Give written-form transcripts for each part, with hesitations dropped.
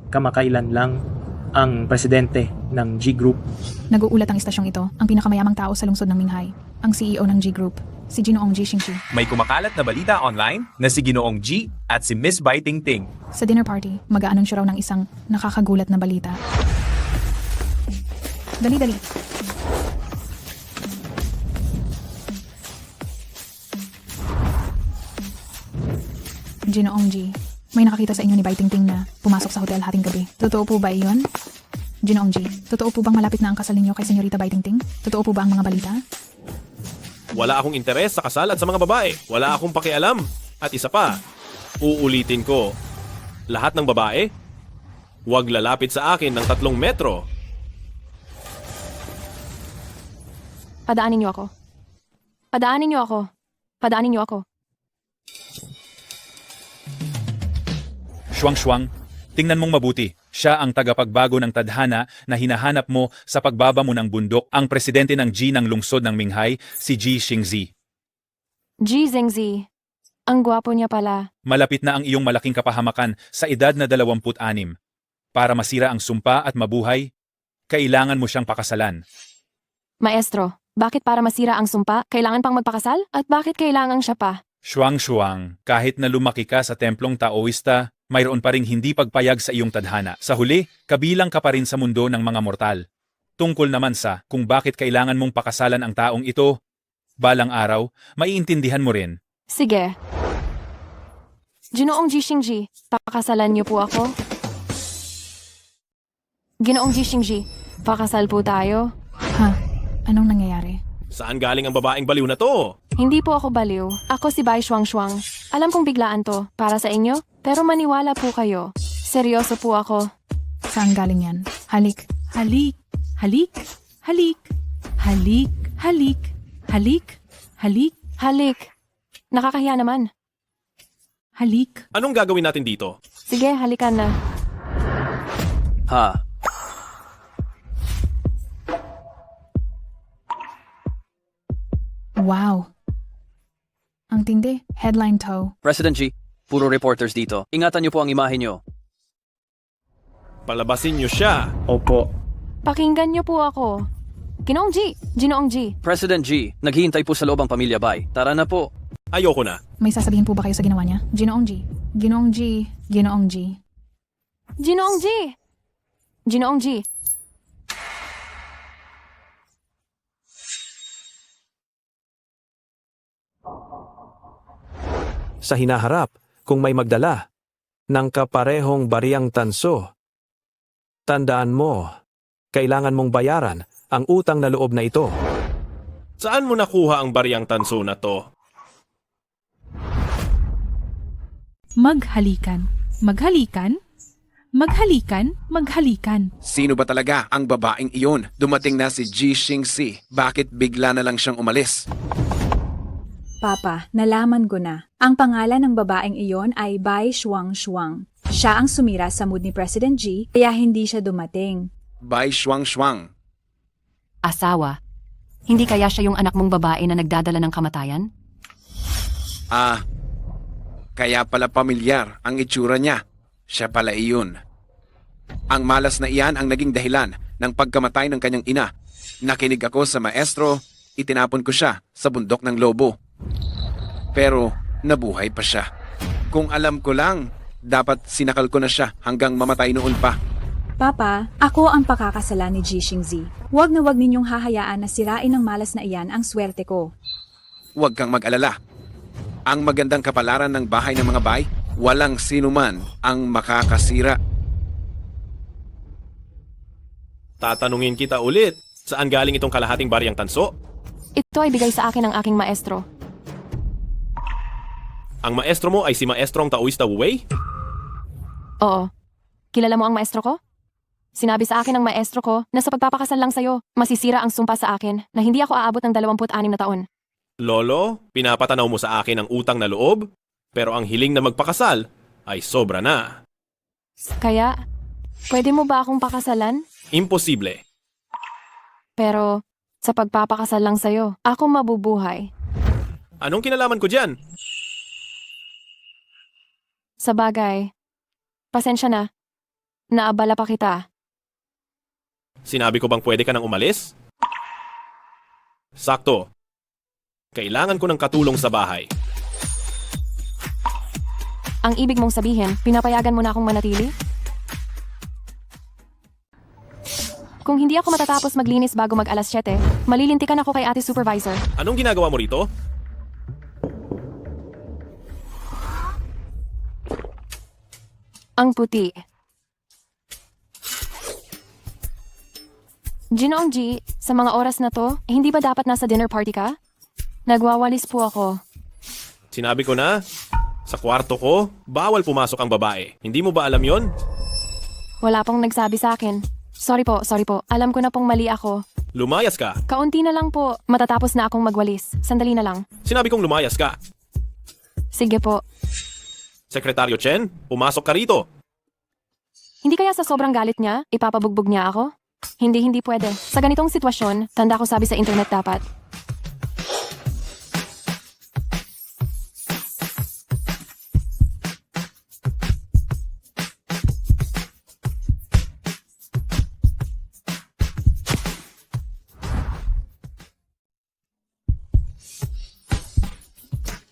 kamakailan lang ang presidente ng G Group. Nag-uulat ang istasyong ito, ang pinakamayamang tao sa lungsod ng Minghay, ang CEO ng G Group, si Ginoong G Xingxi. May kumakalat na balita online na si Ginoong G at si Miss Bai Tingting. Sa dinner party, mag-aanunsyo raw ng isang nakakagulat na balita. Dali-dali. Ginoong G, may nakakita sa inyo ni Bai Tingting na pumasok sa hotel hating gabi. Totoo po ba iyon? Ginoong G, totoo po bang malapit na ang kasal ninyo kay Senyorita Bai Tingting? Totoo po ba ang mga balita? Wala akong interes sa kasal at sa mga babae. Wala akong pakialam. At isa pa, uulitin ko, lahat ng babae, huwag lalapit sa akin ng 3 metro. Padaanin niyo ako. Padaanin niyo ako. Padaanin niyo ako. Shuang-shuang, tingnan mong mabuti. Siya ang tagapagbago ng tadhana na hinahanap mo sa pagbaba mo ng bundok, ang presidente ng G ng lungsod ng Minghay, si G Xingxi. G Zhengzi. Ang gwapo niya pala. Malapit na ang iyong malaking kapahamakan sa edad na 26. Para masira ang sumpa at mabuhay, kailangan mo siyang pakasalan. Maestro, bakit para masira ang sumpa, kailangan pang magpakasal? At bakit kailangan siya pa? Shuang-shuang, kahit na lumaki ka sa templong Taoista, mayroon pa ring hindi pagpayag sa iyong tadhana. Sa huli, kabilang ka pa rin sa mundo ng mga mortal. Tungkol naman sa kung bakit kailangan mong pakasalan ang taong ito, balang araw, maiintindihan mo rin. Sige. Ginoong G Xingxi, pakasalan niyo po ako. Ginoong G Xingxi, pakasal po tayo. Ha? Anong nangyayari? Saan galing ang babaeng baliw na to? Hindi po ako baliw. Ako si Bai Shuang-shuang. Alam kong biglaan to, para sa inyo, pero maniwala po kayo. Seryoso po ako. Saan galing yan? Halik. Halik, halik, halik, halik, halik, halik, halik, Halik. Nakakahiya naman. halik. Anong gagawin natin dito? Sige, halikan na. Ha? Wow. Ang tindi. Headline toe. President G, puro reporters dito. Ingatan niyo po ang imahe niyo. Palabasin niyo siya. Opo. Pakinggan niyo po ako. Ginoong G. Ginoong G. President G, naghihintay po sa loob ang pamilya Bai. Tara na po. Ayoko na. May sasabihin po ba kayo sa ginawa niya? Ginoong G. Ginoong G. Ginoong G. Ginoong G. Ginoong G. Sa hinaharap, kung may magdala ng kaparehong bariyang tanso, tandaan mo, kailangan mong bayaran ang utang na loob na ito. Saan mo nakuha ang bariyang tanso na to? Maghalikan, maghalikan, maghalikan, maghalikan. Sino ba talaga ang babaeng iyon? Dumating na si G Xingxi. Bakit bigla na lang siyang umalis? Papa, nalaman ko na. Ang pangalan ng babaeng iyon ay Bai Shuang-shuang. Siya ang sumira sa mood ni President G, kaya hindi siya dumating. Bai Shuang-shuang. Asawa. Hindi kaya siya yung anak mong babae na nagdadala ng kamatayan? Kaya pala pamilyar ang itsura niya. Siya pala iyon. Ang malas na iyan ang naging dahilan ng pagkamatay ng kanyang ina. Nakinig ako sa maestro, itinapon ko siya sa bundok ng lobo. Pero nabuhay pa siya. Kung alam ko lang, dapat sinakal ko na siya hanggang mamatay noon pa. Papa, ako ang pakakasalan ni G Xingxi. Huwag na huwag ninyong hahayaan na sirain ng malas na iyan ang swerte ko. Huwag kang mag-alala. Ang magandang kapalaran ng bahay ng mga Bai, walang sinuman ang makakasira. Tatanungin kita ulit, saan galing itong kalahating bariyang tanso? Ito ay bigay sa akin ng aking maestro. Ang maestro mo ay si Maestrong Taoista Wu Wei? Oo. Kilala mo ang maestro ko? Sinabi sa akin ng maestro ko na sa pagpapakasal lang sa'yo, masisira ang sumpa sa akin na hindi ako aabot ng 26 na taon. Lolo, pinapatanaw mo sa akin ang utang na loob, pero ang hiling na magpakasal ay sobra na. Kaya, pwede mo ba akong pakasalan? Imposible. Pero, sa pagpapakasal lang sa'yo, ako mabubuhay. Anong kinalaman ko dyan? Sa bagay, pasensya na. Naabala pa kita. Sinabi ko bang pwede ka nang umalis? Sakto. Kailangan ko ng katulong sa bahay. Ang ibig mong sabihin, pinapayagan mo na akong manatili? Kung hindi ako matatapos maglinis bago mag alas 7, malilintikan ako kay ate supervisor. Anong ginagawa mo rito? Ang puti. Ginoong G, sa mga oras na to, hindi ba dapat nasa dinner party ka? Nagwawalis po ako. Sinabi ko na, sa kwarto ko, bawal pumasok ang babae. Hindi mo ba alam yon? Wala pong nagsabi sa akin. Sorry po. Alam ko na pong mali ako. Lumayas ka. Kaunti na lang po. Matatapos na akong magwalis. Sandali na lang. Sinabi kong lumayas ka. Sige po. Sekretaryo Chen, pumasok ka rito. Hindi kaya sa sobrang galit niya, ipapabugbog niya ako? Hindi pwede. Sa ganitong sitwasyon, tanda ko sabi sa internet dapat.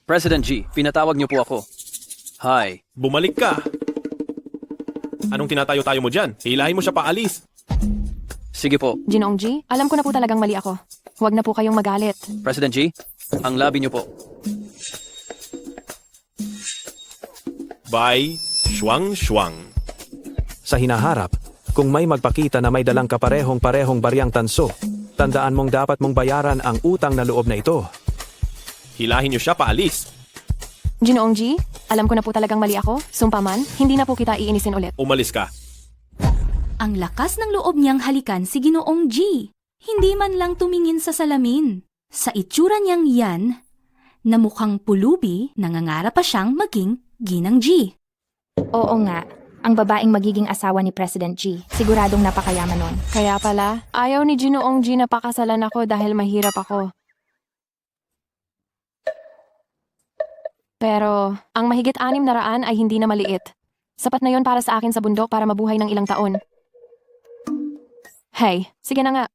President G, pinatawag niyo po ako. Hi. Bumalik ka. Anong tinatayo-tayo mo dyan? Hilahin mo siya paalis. Sige po. Ginoong G, alam ko na po talagang mali ako. Huwag na po kayong magalit. President G, ang labi niyo po. Bye, shuang. Sa hinaharap, kung may magpakita na may dalang kaparehong baryang tanso, tandaan mong dapat mong bayaran ang utang na loob na ito. Hilahin niyo siya paalis. Ginoong G, alam ko na po talagang mali ako. Sumpaman, hindi na po kita iinisin ulit. Umalis ka. Ang lakas ng loob niyang halikan si Ginoong G. Hindi man lang tumingin sa salamin. Sa itsura niyang yan, na mukhang pulubi, nangangarap pa siyang maging Ginang G. Oo nga, ang babaeng magiging asawa ni President G. Siguradong napakayaman nun. Kaya pala, ayaw ni Ginoong G na pakasalan ako dahil mahirap ako. Pero, ang mahigit 600 ay hindi na maliit. Sapat na yon para sa akin sa bundok para mabuhay ng ilang taon. Hey, sige na nga.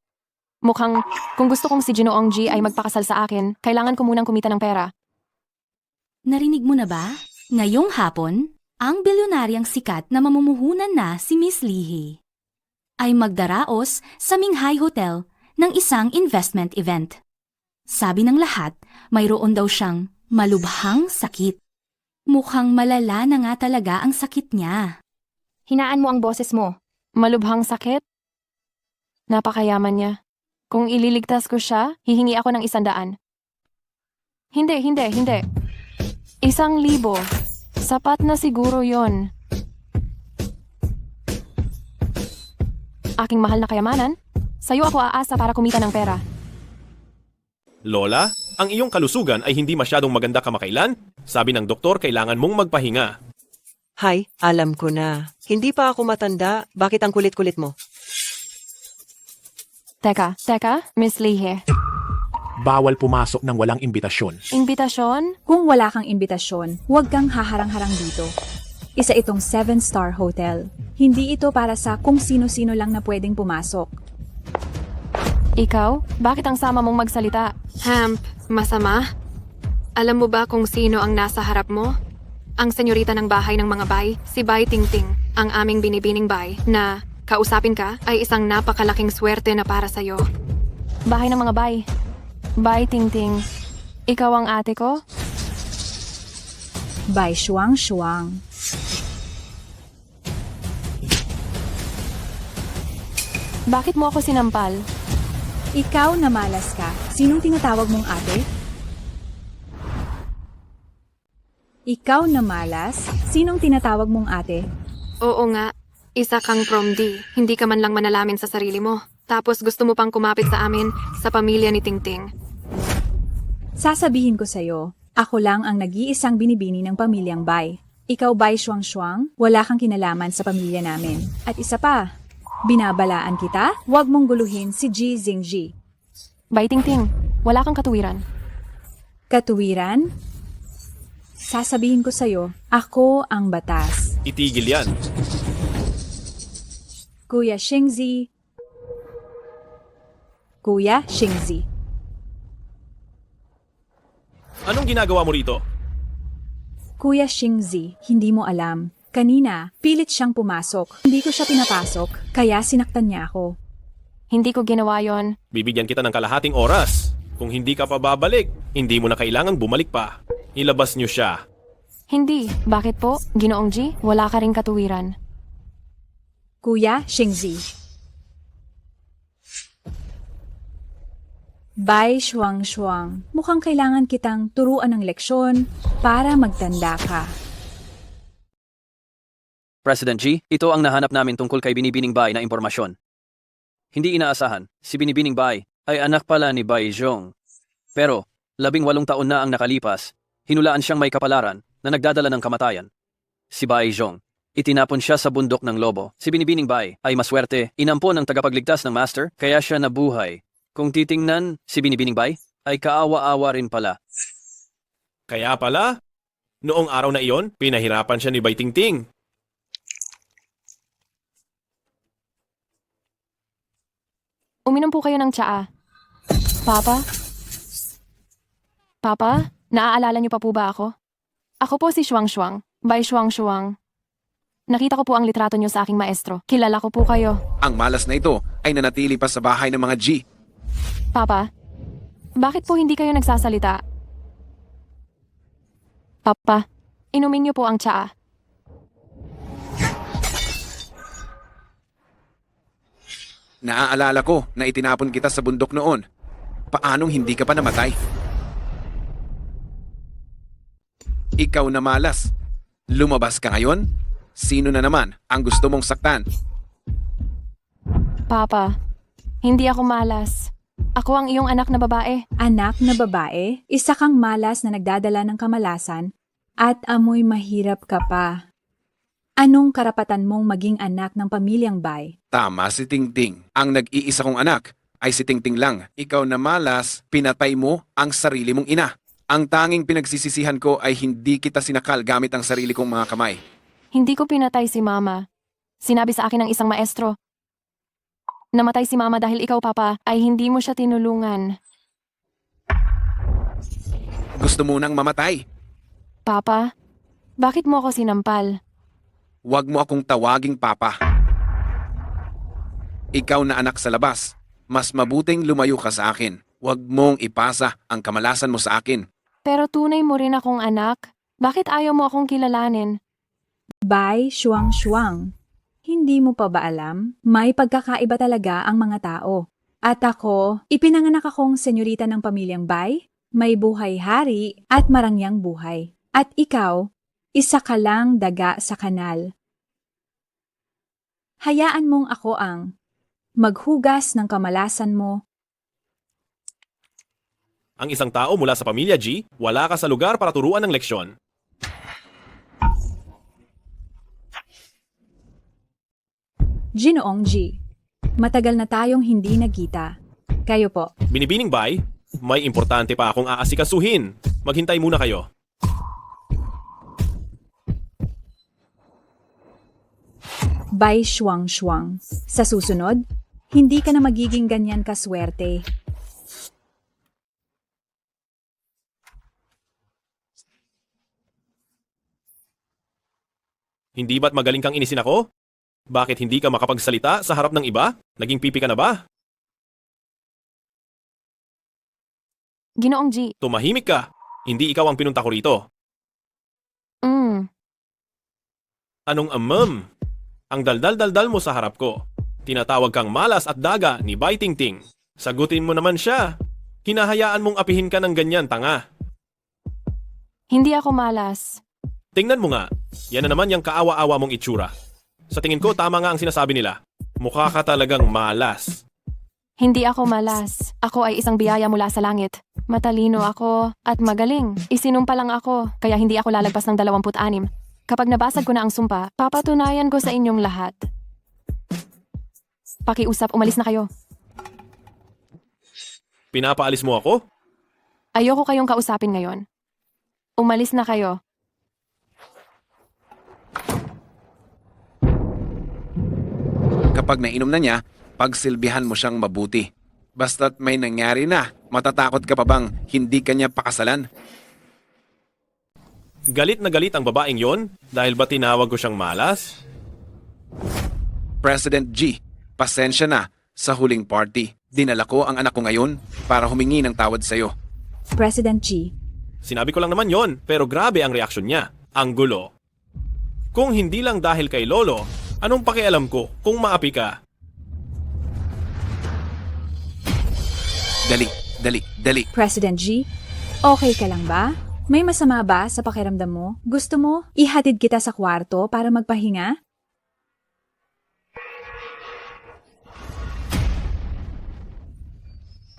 Mukhang, kung gusto kong si Ginoong G ay magpakasal sa akin, kailangan ko munang kumita ng pera. Narinig mo na ba? Ngayong hapon, ang bilyonaryang sikat na mamumuhunan na si Miss Lihi ay magdaraos sa Minghay Hotel ng isang investment event. Sabi ng lahat, mayroon daw siyang malubhang sakit. Mukhang malala na nga talaga ang sakit niya. Hinaan mo ang boses mo. Malubhang sakit? Napakayaman niya. Kung ililigtas ko siya, hihingi ako ng 100. Hindi. 1,000. Sapat na siguro yon. Aking mahal na kayamanan, sa'yo ako aasa para kumita ng pera. Lola, ang iyong kalusugan ay hindi masyadong maganda kamakailan. Sabi ng doktor, kailangan mong magpahinga. Hay, alam ko na. Hindi pa ako matanda. Bakit ang kulit-kulit mo? Teka, Miss Lihe. Bawal pumasok ng walang imbitasyon. Imbitasyon? Kung wala kang imbitasyon, huwag kang haharang-harang dito. Isa itong 7-star hotel. Hindi ito para sa kung sino-sino lang na pwedeng pumasok. Ikaw? Bakit ang sama mong magsalita? Hamp, masama? Alam mo ba kung sino ang nasa harap mo? Ang senyorita ng bahay ng mga bay, si Bay Tingting, ang aming binibining bay, na kausapin ka ay isang napakalaking swerte na para sa'yo. Bahay ng mga bay. Bay Tingting, ikaw ang ate ko? Bay Shuang. Bakit mo ako sinampal? Ikaw na malas ka. Sinong tinatawag mong ate? Ikaw na malas? Sinong tinatawag mong ate? Oo nga. Isa kang prom D. Hindi ka man lang manalamin sa sarili mo. Tapos gusto mo pang kumapit sa amin, sa pamilya ni Tingting. Sasabihin ko sa'yo, ako lang ang nag-iisang binibini ng pamilyang Bay. Ikaw Bay Shuang, wala kang kinalaman sa pamilya namin. At isa pa, binabalaan kita, huwag mong guluhin si Ji Xingji. Bay Tingting, wala kang katuwiran. Katuwiran? Sasabihin ko sa'yo, ako ang batas. Itigil yan. Kuya Xingzi. Kuya Xingzi. Anong ginagawa mo rito? Kuya Xingzi, hindi mo alam. Kanina, pilit siyang pumasok. Hindi ko siya pinapasok, kaya sinaktan niya ako. Hindi ko ginawa yon. Bibigyan kita ng kalahating oras. Kung hindi ka pa babalik, hindi mo na kailangang bumalik pa. Ilabas niyo siya. Hindi. Bakit po? Ginoong G, wala ka ring katuwiran. Kuya Xingzi. Bai Shuang, mukhang kailangan kitang turuan ng leksyon para magtanda ka. President G, ito ang nahanap namin tungkol kay Binibining Bai na impormasyon. Hindi inaasahan, si Binibining Bai ay anak pala ni Bai Zhong. Pero, 18 taon na ang nakalipas, hinulaan siyang may kapalaran na nagdadala ng kamatayan. Si Bai Zhong, itinapon siya sa bundok ng lobo. Si Binibining Bai ay maswerte, inampon ng tagapagligtas ng master, kaya siya nabuhay. Kung titingnan, si Binibining Bai ay kaawa-awa rin pala. Kaya pala, noong araw na iyon, pinahirapan siya ni Bai Tingting. Uminom po kayo ng tsaa. Papa? Papa, naaalala niyo pa po ba ako? Ako po si Shuang, Bai Shuang. Nakita ko po ang litrato niyo sa aking maestro. Kilala ko po kayo. Ang malas na ito ay nanatili pa sa bahay ng mga G. Papa, bakit po hindi kayo nagsasalita? Papa, inumin niyo po ang tsaa. Naaalala ko na itinapon kita sa bundok noon. Paanong hindi ka pa namatay? Ikaw na malas. Lumabas ka ngayon? Sino na naman ang gusto mong saktan? Papa, hindi ako malas. Ako ang iyong anak na babae. Anak na babae, isa kang malas na nagdadala ng kamalasan at amoy mahirap ka pa. Anong karapatan mong maging anak ng pamilyang Bai? Tama si Tingting. Ang nag-iisa kong anak ay si Tingting lang. Ikaw na malas, pinatay mo ang sarili mong ina. Ang tanging pinagsisisihan ko ay hindi kita sinakal gamit ang sarili kong mga kamay. Hindi ko pinatay si Mama. Sinabi sa akin ng isang maestro. Namatay si Mama dahil ikaw, Papa, ay hindi mo siya tinulungan. Gusto mo nang mamatay? Papa, bakit mo ako sinampal? Huwag mo akong tawaging Papa. Ikaw na anak sa labas. Mas mabuting lumayo ka sa akin. Huwag mong ipasa ang kamalasan mo sa akin. Pero tunay mo rin akong anak. Bakit ayaw mo akong kilalanin? Bai Shuang. Hindi mo pa ba alam? May pagkakaiba talaga ang mga tao. At ako, ipinanganak akong senyorita ng pamilyang Bai, may buhay hari at marangyang buhay. At ikaw, isa ka lang daga sa kanal. Hayaan mong ako ang maghugas ng kamalasan mo. Ang isang tao mula sa pamilya G, wala ka sa lugar para turuan ng leksyon. Ginoong G, matagal na tayong hindi nagkita. Kayo po. Binibining Bai, may importante pa akong aasikasuhin. Maghintay muna kayo. Bai Shuang. Sa susunod, hindi ka na magiging ganyan kaswerte. Hindi ba't magaling kang inisin ako? Bakit hindi ka makapagsalita sa harap ng iba? Naging pipi ka na ba? Ginoong G. Tumahimik ka. Hindi ikaw ang pinunta ko rito. Anong Ang daldal-daldal mo sa harap ko. Tinatawag kang malas at daga ni Bai Tingting. Sagutin mo naman siya. Hinahayaan mong apihin ka ng ganyan, tanga. Hindi ako malas. Tingnan mo nga. Yan na naman yung kaawa-awa mong itsura. Sa tingin ko, tama nga ang sinasabi nila. Mukha ka talagang malas. Hindi ako malas. Ako ay isang biyaya mula sa langit. Matalino ako at magaling. Isinumpa lang ako, kaya hindi ako lalagpas ng 26. Kapag nabasag ko na ang sumpa, papatunayan ko sa inyong lahat. Pakiusap, umalis na kayo. Pinapaalis mo ako? Ayoko kayong kausapin ngayon. Umalis na kayo. kapag nainom na niya, pagsilbihan mo siyang mabuti. Basta't may nangyari na, matatakot ka pa bang hindi kanya pakasalan? Galit na galit ang babaeng yon dahil ba tinawag ko siyang malas? President G, pasensya na sa huling party. Dinala ko ang anak ko ngayon para humingi ng tawad sa'yo. President G, Sinabi ko lang naman yon, pero grabe ang reaksyon niya. Ang gulo. Kung hindi lang dahil kay Lolo, anong pakialam ko kung maapi ka? Dali. President G, okay ka lang ba? May masama ba sa pakiramdam mo? Gusto mo ihatid kita sa kwarto para magpahinga?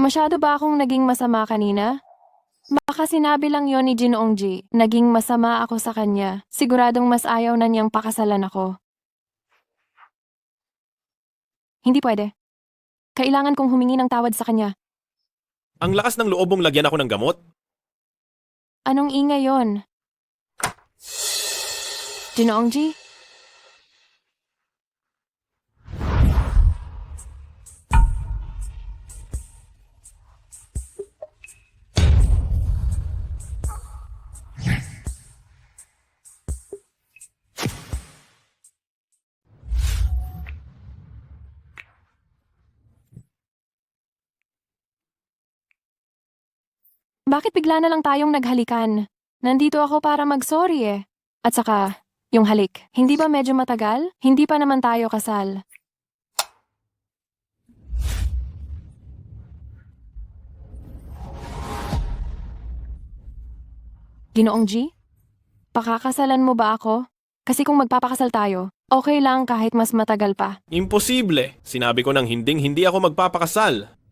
Masyado ba akong naging masama kanina? Baka sinabi lang yon ni Ginoong G. Naging masama ako sa kanya. Siguradong mas ayaw na niyang pakasalan ako. Hindi pwede. Kailangan kong humingi ng tawad sa kanya. Ang lakas ng loob mong lagyan ako ng gamot? Anong ingay yon? Ginoong G? Bakit bigla na lang tayong naghalikan? Nandito ako para mag-sorry eh. At saka, yung halik. Hindi ba medyo matagal? Hindi pa naman tayo kasal. Ginoong G? Pakakasalan mo ba ako? Kasi kung magpapakasal tayo, okay lang kahit mas matagal pa. Imposible. Sinabi ko nang hindi ako magpapakasal.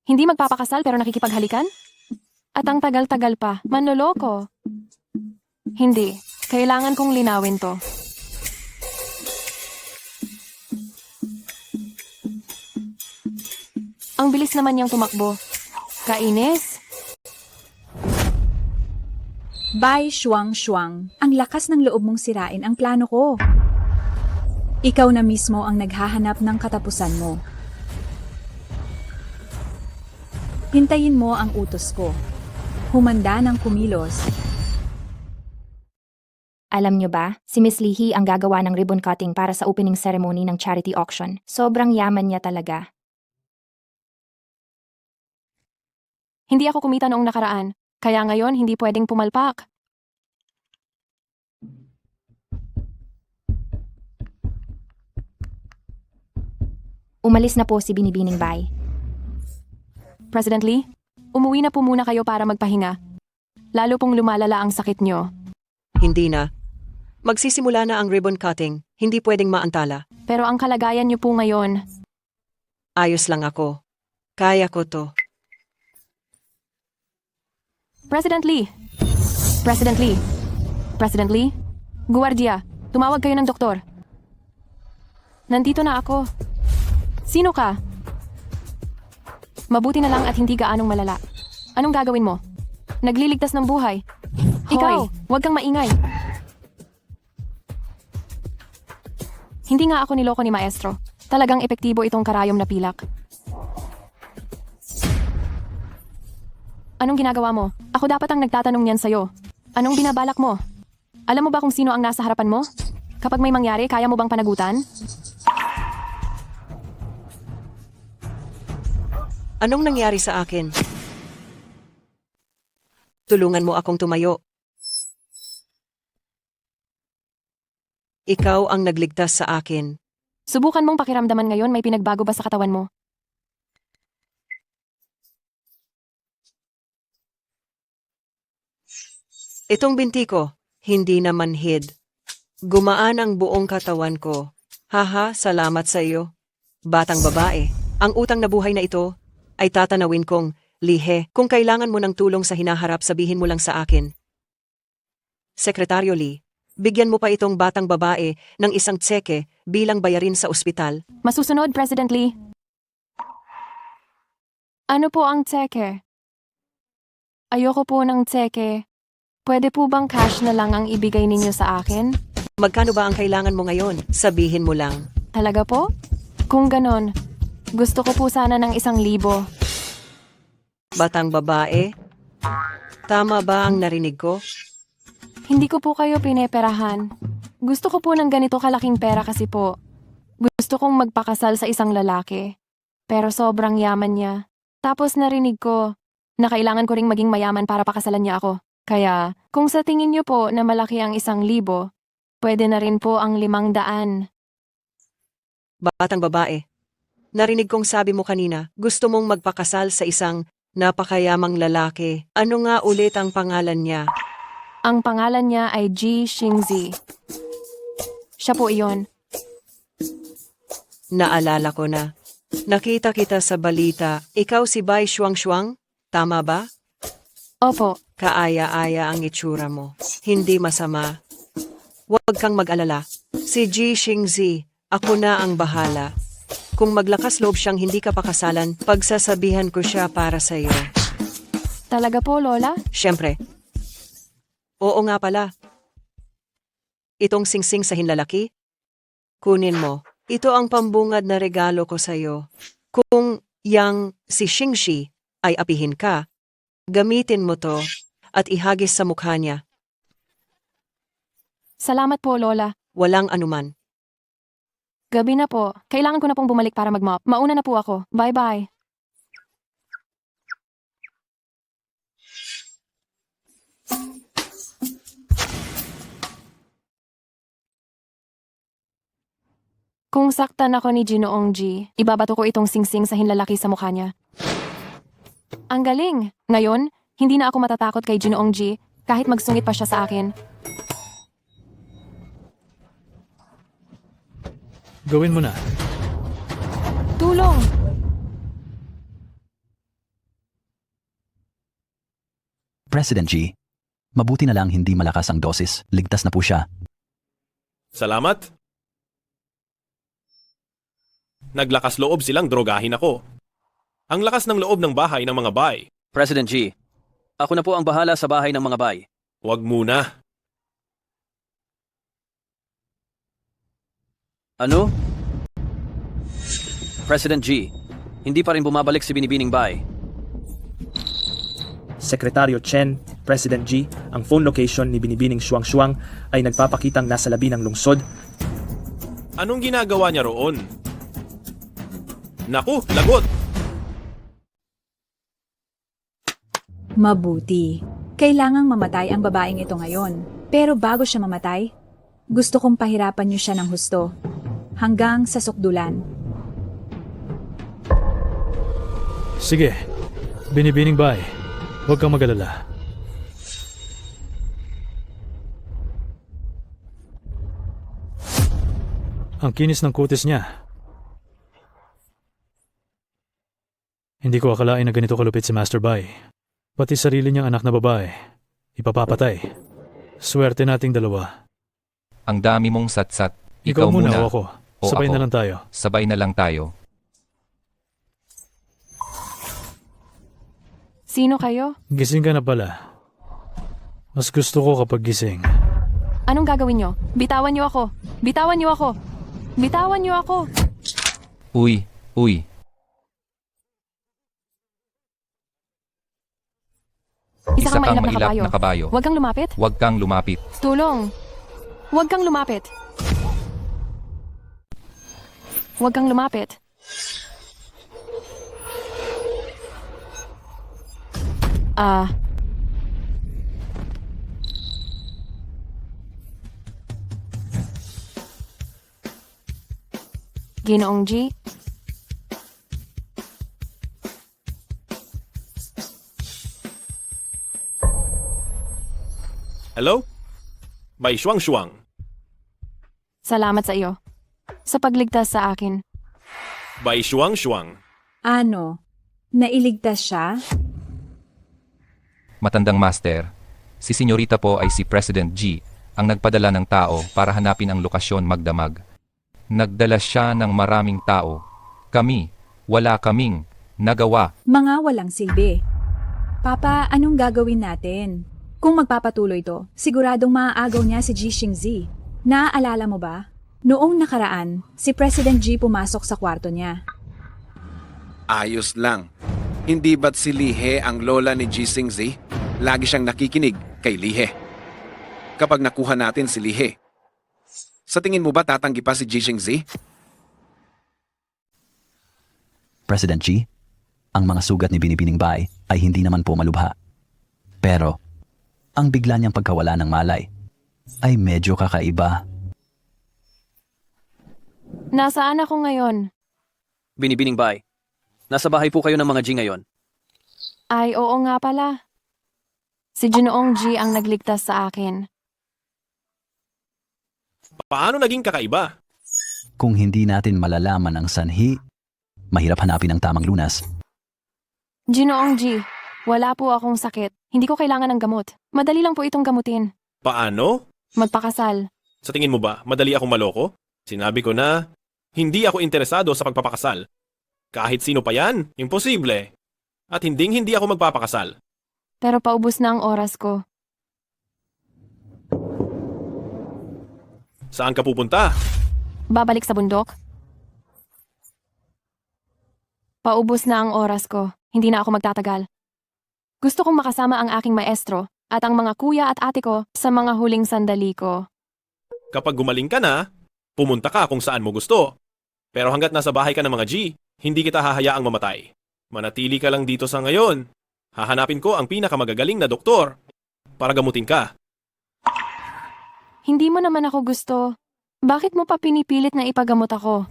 Hindi magpapakasal pero nakikipaghalikan? At ang tagal-tagal pa, manloloko. Hindi. Kailangan kong linawin to. Ang bilis naman niyang tumakbo. Kainis? Bai Shuang, ang lakas ng loob mong sirain ang plano ko. Ikaw na mismo ang naghahanap ng katapusan mo. Hintayin mo ang utos ko. Humanda ng kumilos. Alam nyo ba, si Miss Leahy ang gagawa ng ribbon cutting para sa opening ceremony ng charity auction. Sobrang yaman niya talaga. Hindi ako kumita noong nakaraan, kaya ngayon hindi pwedeng pumalpak. Umalis na po si Binibining Bai. President Lee, umuwi na po muna kayo para magpahinga. Lalo pong lumalala ang sakit nyo. Hindi na. Magsisimula na ang ribbon cutting. Hindi pwedeng maantala. Pero ang kalagayan nyo po ngayon, Ayos lang ako. Kaya ko to. President Lee! President Lee! President Lee? Guardia, tumawag kayo ng doktor. Nandito na ako. Sino ka? Mabuti na lang at hindi gaanong malala. Anong gagawin mo? Nagliligtas ng buhay. Ikaw, huwag kang maingay. Hindi nga ako niloko ni Maestro. Talagang epektibo itong karayom na pilak. Anong ginagawa mo? Ako dapat ang nagtatanong niyan sa'yo. Anong binabalak mo? Alam mo ba kung sino ang nasa harapan mo? Kapag may mangyari, kaya mo bang panagutan? Anong nangyari sa akin? Tulungan mo akong tumayo. Ikaw ang nagligtas sa akin. Subukan mong pakiramdaman ngayon, may pinagbago ba sa katawan mo? Itong binti ko, hindi na manhid. Gumaan ang buong katawan ko. Haha, salamat sa iyo. Batang babae, ang utang na buhay na ito ay tatanawin kong, Lihe, kung kailangan mo ng tulong sa hinaharap, sabihin mo lang sa akin. Sekretaryo Lee, bigyan mo pa itong batang babae ng isang tseke bilang bayarin sa ospital. Masusunod, President Lee. Ano po ang tseke? Ayoko po ng tseke. Pwede po bang cash na lang ang ibigay ninyo sa akin? Magkano ba ang kailangan mo ngayon? Sabihin mo lang. Talaga po? Kung ganon, gusto ko po sana ng 1,000. Batang babae? Tama ba ang narinig ko? Hindi ko po kayo pineperahan. Gusto ko po ng ganito kalaking pera kasi po. Gusto kong magpakasal sa isang lalaki. Pero sobrang yaman niya. Tapos narinig ko na kailangan ko ring maging mayaman para pakasalan niya ako. Kaya, kung sa tingin niyo po na malaki ang 1,000, pwede na rin po ang 500. Batang babae. Narinig kong sabi mo kanina, gusto mong magpakasal sa isang napakayamang lalaki. Ano nga ulit ang pangalan niya? Ang pangalan niya ay Ji Xingzi. Siya po iyon. Naalala ko na. Nakita kita sa balita. Ikaw si Bai Shuang, tama ba? Opo. Kaaya-aya ang itsura mo. Hindi masama. Huwag kang mag-alala. Si Ji Xingzi, ako na ang bahala. Kung maglakas loob siyang hindi ka pakasalan, pagsasabihan ko siya para sa iyo. Talaga po, Lola? Siyempre. Oo nga pala. Itong singsing sa hinlalaki? Kunin mo. Ito ang pambungad na regalo ko sa iyo. Kung yang si Xingxi ay apihin ka, gamitin mo to at ihagis sa mukha niya. Salamat po, Lola. Walang anuman. Gabi na po. Kailangan ko na pong bumalik para mag-mop. Mauna na po ako. Bye-bye. Kung saktan ako ni Ginoong G, ibabato ko itong singsing sa hinlalaki sa mukha niya. Ang galing! Ngayon, hindi na ako matatakot kay Ginoong G kahit magsungit pa siya sa akin. Gawin mo na. Tulong! President G, mabuti na lang hindi malakas ang dosis. Ligtas na po siya. Salamat. Naglakas loob silang drogahin ako. Ang lakas ng loob ng bahay ng mga bay. President G, ako na po ang bahala sa bahay ng mga bay. Huwag muna. Ano? President G, hindi pa rin bumabalik si Binibining Bay. Sekretaryo Chen, President G, ang phone location ni Binibining Shuang ay nagpapakitang nasa labi ng lungsod. Anong ginagawa niya roon? Naku, lagot! Mabuti. Kailangang mamatay ang babaeng ito ngayon. Pero bago siya mamatay, gusto kong pahirapan niyo siya ng husto. Hanggang sa sukdulan. Sige, Binibining Bay, huwag kang mag-alala. Ang kinis ng kutis niya. Hindi ko akalain na ganito kalupit si Master Bai. Pati sarili niyang anak na babae, ipapapatay. Swerte nating dalawa. Ang dami mong satsat. Ikaw muna o ako. Sabay na lang tayo. Sabay na lang tayo. Sino kayo? Gising ka na pala. Mas gusto ko kapag gising. Anong gagawin niyo? Bitawan niyo ako! Bitawan niyo ako! Bitawan niyo ako! Uy. Isa kang mailap na kabayo. Huwag kang lumapit. Huwag kang lumapit. Tulong! Huwag kang lumapit. Huwag kang lumapit. Ginoong G? Hello? Bay Shuang. Salamat sa iyo. Sa pagligtas sa akin. Bay Shuang. Ano? Nailigtas siya? Matandang master, si Senyorita po ay si President G, ang nagpadala ng tao para hanapin ang lokasyon magdamag. Nagdala siya ng maraming tao. Wala kaming nagawa. Mga walang silbi. Papa, anong gagawin natin? Kung magpapatuloy to, siguradong maaagaw niya si Ji Xingzi. Naaalala mo ba? Noong nakaraan, si President G pumasok sa kwarto niya. Ayos lang. Hindi ba't si Lihe ang lola ni Jising Z? Lagi siyang nakikinig kay Lihe. Kapag nakuha natin si Lihe, sa tingin mo ba tatanggi pa si Jising Z? President G, ang mga sugat ni Binibining Bai ay hindi naman po malubha. Pero, ang bigla niyang pagkawala ng malay ay medyo kakaiba. Nasaan ako ngayon? Binibining Bai, nasa bahay po kayo ng mga G ngayon. Ay, oo nga pala. Si Ginoong G ang nagligtas sa akin. Paano naging kakaiba? Kung hindi natin malalaman ang sanhi, mahirap hanapin ang tamang lunas. Ginoong G, wala po akong sakit. Hindi ko kailangan ng gamot. Madali lang po itong gamutin. Paano? Magpakasal. Sa tingin mo ba, madali akong maloko? Sinabi ko na, hindi ako interesado sa pagpapakasal. Kahit sino pa yan, imposible. At hindi ako magpapakasal. Pero paubos na ang oras ko. Saan ka pupunta? Babalik sa bundok? Paubos na ang oras ko. Hindi na ako magtatagal. Gusto kong makasama ang aking maestro at ang mga kuya at ate ko sa mga huling sandali ko. Kapag gumaling ka na, pumunta ka kung saan mo gusto. Pero hanggat nasa bahay ka ng mga G, hindi kita hahayaang mamatay. Manatili ka lang dito sa ngayon. Hahanapin ko ang pinakamagagaling na doktor para gamutin ka. Hindi mo naman ako gusto. Bakit mo pa pinipilit na ipagamot ako?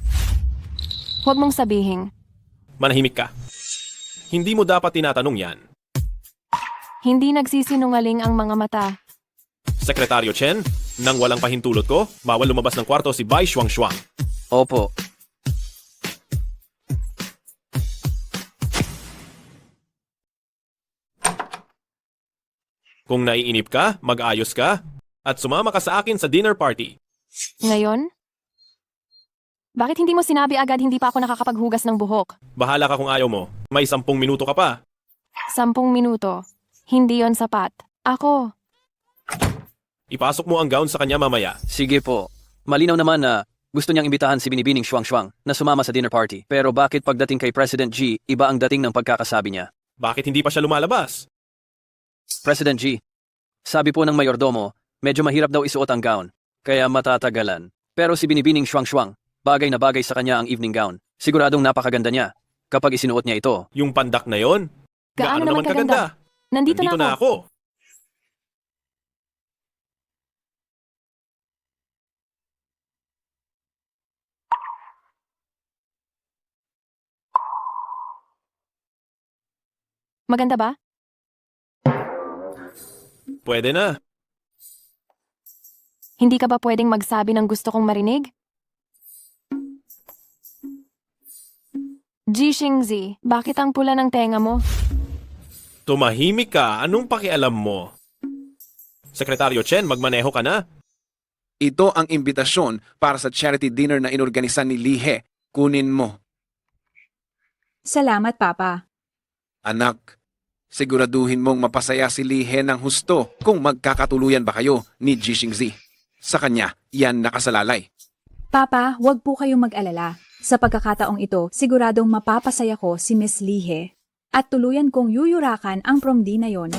Huwag mong sabihin. Manahimik ka. Hindi mo dapat tinatanong yan. Hindi nagsisinungaling ang mga mata. Sekretaryo Chen, nang walang pahintulot ko, bawal lumabas ng kwarto si Bai Shuang. Opo. Kung naiinip ka, mag-ayos ka, at sumama ka sa akin sa dinner party. Ngayon? Bakit hindi mo sinabi agad hindi pa ako nakakapaghugas ng buhok? Bahala ka kung ayaw mo. May 10 minuto ka pa. 10 minuto. Hindi yon sapat. Ako. Ipasok mo ang gown sa kanya mamaya. Sige po. Malinaw naman na gusto niyang imbitahan si Binibining Shuang na sumama sa dinner party. Pero bakit pagdating kay President G, iba ang dating ng pagkakasabi niya? Bakit hindi pa siya lumalabas? President G, sabi po ng mayordomo, medyo mahirap daw isuot ang gown, kaya matatagalan. Pero si Binibining Shuang, bagay na bagay sa kanya ang evening gown. Siguradong napakaganda niya kapag isinuot niya ito. Yung pandak na yon? Gaano naman kaganda? Nandito na ako. Maganda ba? Pwede na. Hindi ka ba pwedeng magsabi ng gusto kong marinig? Jishingzi, bakit ang pula ng tenga mo? Tumahimik ka, anong pakialam mo? Sekretaryo Chen, magmaneho ka na. Ito ang imbitasyon para sa charity dinner na inorganisan ni Lihe. Kunin mo. Salamat, Papa. Anak, siguraduhin mong mapasaya si Lihe ng husto kung magkakatuluyan ba kayo ni Jishing Z. Sa kanya, yan nakasalalay. Papa, huwag po kayong mag-alala. Sa pagkakataong ito, siguradong mapapasaya ko si Miss Lihe at tuluyan kong yuyurakan ang prom D na yon.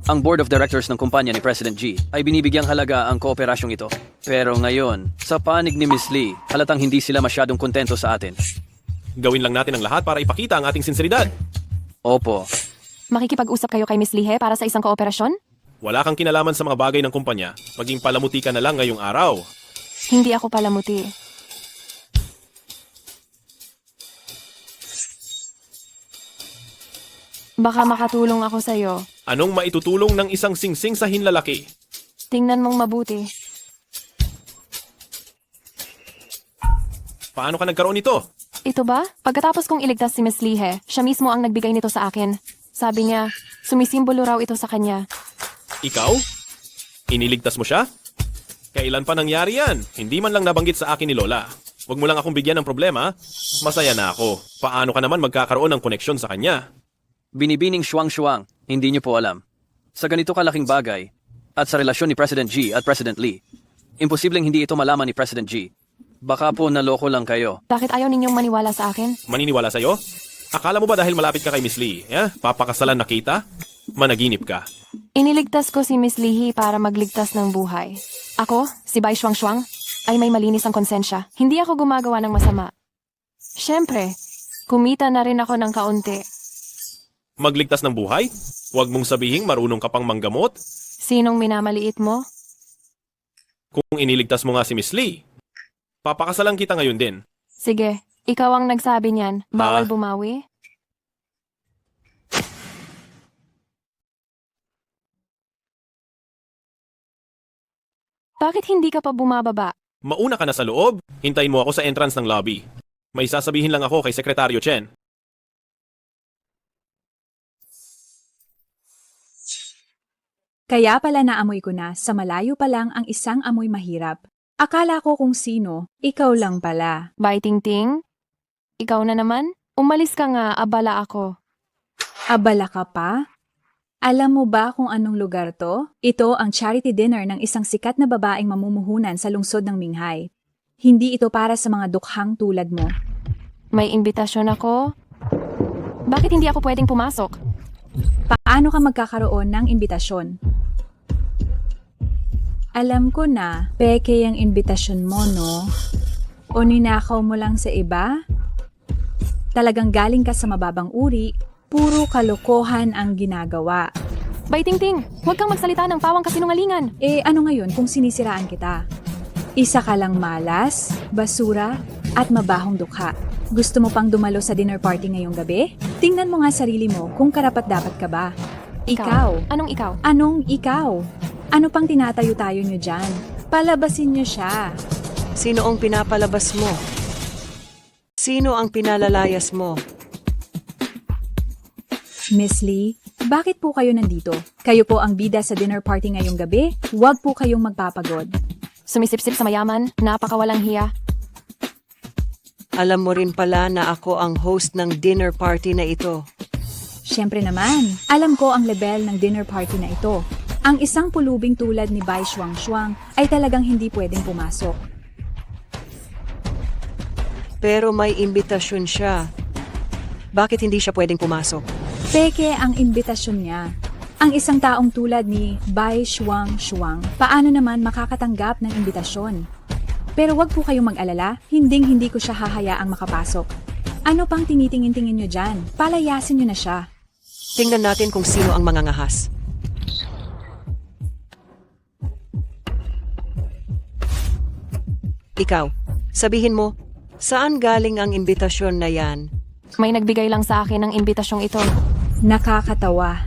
Ang board of directors ng kumpanya ni President G ay binibigyang halaga ang kooperasyong ito. Pero ngayon, sa panig ni Miss Lee, halatang hindi sila masyadong kontento sa atin. Gawin lang natin ang lahat para ipakita ang ating sinseridad. Opo. Makikipag-usap kayo kay Miss Lihe para sa isang kooperasyon? Wala kang kinalaman sa mga bagay ng kumpanya. Maging palamuti ka na lang ngayong araw. Hindi ako palamuti. Baka makatulong ako sa'yo. Anong maitutulong ng isang singsing sa hinlalaki? Tingnan mong mabuti. Paano ka nagkaroon nito? Ito ba? Pagkatapos kong iligtas si Miss Lihe, siya mismo ang nagbigay nito sa akin. Sabi niya, sumisimbolo raw ito sa kanya. Ikaw? Iniligtas mo siya? Kailan pa nangyari yan? Hindi man lang nabanggit sa akin ni Lola. Huwag mo lang akong bigyan ng problema. Masaya na ako. Paano ka naman magkakaroon ng koneksyon sa kanya? Binibining Shuang, hindi niyo po alam. Sa ganito kalaking bagay, at sa relasyon ni President G at President Lee, imposibleng hindi ito malaman ni President G. Baka po naloko lang kayo. Bakit ayaw ninyong maniwala sa akin? Maniniwala sa'yo? Akala mo ba dahil malapit ka kay Miss Lee, papakasalan na kita? Managinip ka. Iniligtas ko si Miss Lihi para magligtas ng buhay. Ako, si Bai Shuang, ay may malinis ang konsensya. Hindi ako gumagawa ng masama. Siyempre, kumita na rin ako ng kaunti. Magligtas ng buhay? Huwag mong sabihing marunong ka pang manggamot? Sinong minamaliit mo? Kung iniligtas mo nga si Miss Lee, papakasalan kita ngayon din. Sige, ikaw ang nagsabi niyan. Bawal bumawi? Bakit hindi ka pa bumababa? Mauna ka na sa loob. Hintayin mo ako sa entrance ng lobby. May sasabihin lang ako kay Sekretaryo Chen. Kaya pala naamoy ko na sa malayo pa lang ang isang amoy mahirap. Akala ko kung sino, ikaw lang pala. Bai Tingting? Ikaw na naman? Umalis ka nga, abala ako. Abala ka pa? Alam mo ba kung anong lugar to? Ito ang charity dinner ng isang sikat na babaeng mamumuhunan sa lungsod ng Minghay. Hindi ito para sa mga dukhang tulad mo. May imbitasyon ako? Bakit hindi ako pwedeng pumasok? Paano ka magkakaroon ng imbitasyon? Alam ko na, peke yung imbitasyon mo, no? O ninakaw mo lang sa iba? Talagang galing ka sa mababang uri, puro kalokohan ang ginagawa. Bai Tingting, huwag kang magsalita ng pawang kasinungalingan. Ano ngayon kung sinisiraan kita? Isa ka lang malas, basura, at mabahong dukha. Gusto mo pang dumalo sa dinner party ngayong gabi? Tingnan mo nga sarili mo kung karapat-dapat ka ba. Ikaw. Anong ikaw? Anong ikaw? Ano pang tinatayo-tayo nyo dyan? Palabasin nyo siya. Sino ang pinapalabas mo? Sino ang pinalalayas mo? Miss Lee, bakit po kayo nandito? Kayo po ang bida sa dinner party ngayong gabi? Huwag po kayong magpapagod. Sumisipsip sa mayaman, napakawalang hiya. Alam mo rin pala na ako ang host ng dinner party na ito. Siyempre naman, alam ko ang level ng dinner party na ito. Ang isang pulubing tulad ni Bai Shuang ay talagang hindi pwedeng pumasok. Pero may imbitasyon siya. Bakit hindi siya pwedeng pumasok? Peke ang imbitasyon niya. Ang isang taong tulad ni Bai Shuang, paano naman makakatanggap ng imbitasyon? Pero wag po kayong mag-alala, hindi ko siya hahayaang makapasok. Ano pang tinitingin-tingin nyo dyan? Palayasin nyo na siya. Tingnan natin kung sino ang mangangahas. Ikaw, sabihin mo, saan galing ang imbitasyon na yan? May nagbigay lang sa akin ng imbitasyong ito. Nakakatawa.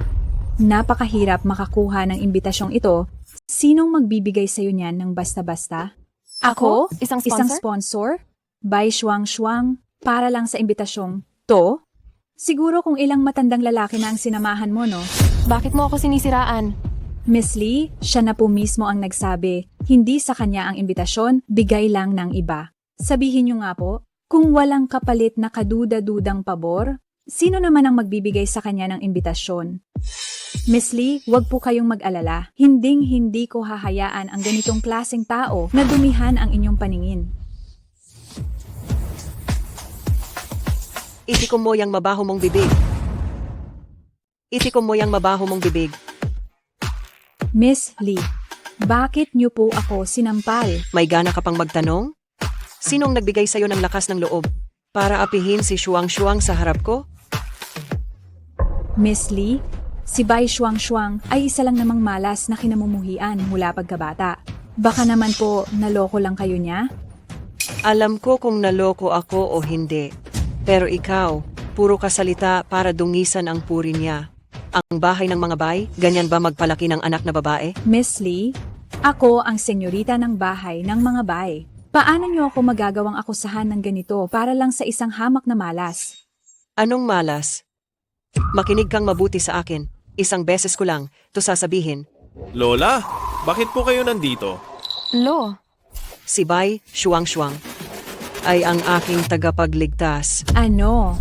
Napakahirap makakuha ng imbitasyong ito. Sinong magbibigay sa'yo niyan ng basta-basta? Ako? Isang Isang sponsor? sponsor? Bai Shuang, para lang sa imbitasyong to? Siguro kung ilang matandang lalaki na ang sinamahan mo, no? Bakit mo ako sinisiraan? Miss Lee, siya na po mismo ang nagsabi, hindi sa kanya ang imbitasyon, bigay lang ng iba. Sabihin niyo nga po, kung walang kapalit na kaduda-dudang pabor, sino naman ang magbibigay sa kanya ng imbitasyon? Miss Lee, wag po kayong mag-alala. Hinding-hindi ko hahayaan ang ganitong klaseng tao na dumihan ang inyong paningin. Itikom mo yang mabaho mong bibig. Itikom mo yang mabaho mong bibig. Miss Lee, bakit niyo po ako sinampal? May gana ka pang magtanong? Sinong nagbigay sa'yo ng lakas ng loob para apihin si Shuang sa harap ko? Miss Lee, si Bai Shuang ay isa lang namang malas na kinamumuhian mula pagkabata. Baka naman po naloko lang kayo niya? Alam ko kung naloko ako o hindi. Pero ikaw, puro kasalita para dungisan ang puri niya. Ang bahay ng mga bay, ganyan ba magpalaki ng anak na babae? Miss Lee, ako ang senyorita ng bahay ng mga bay. Paano niyo ako magagawang akusahan ng ganito para lang sa isang hamak na malas? Anong malas? Makinig kang mabuti sa akin. Isang beses ko lang to sasabihin. Lola, bakit po kayo nandito? Lo, Si Bai Shuang ay ang aking tagapagligtas. Ano?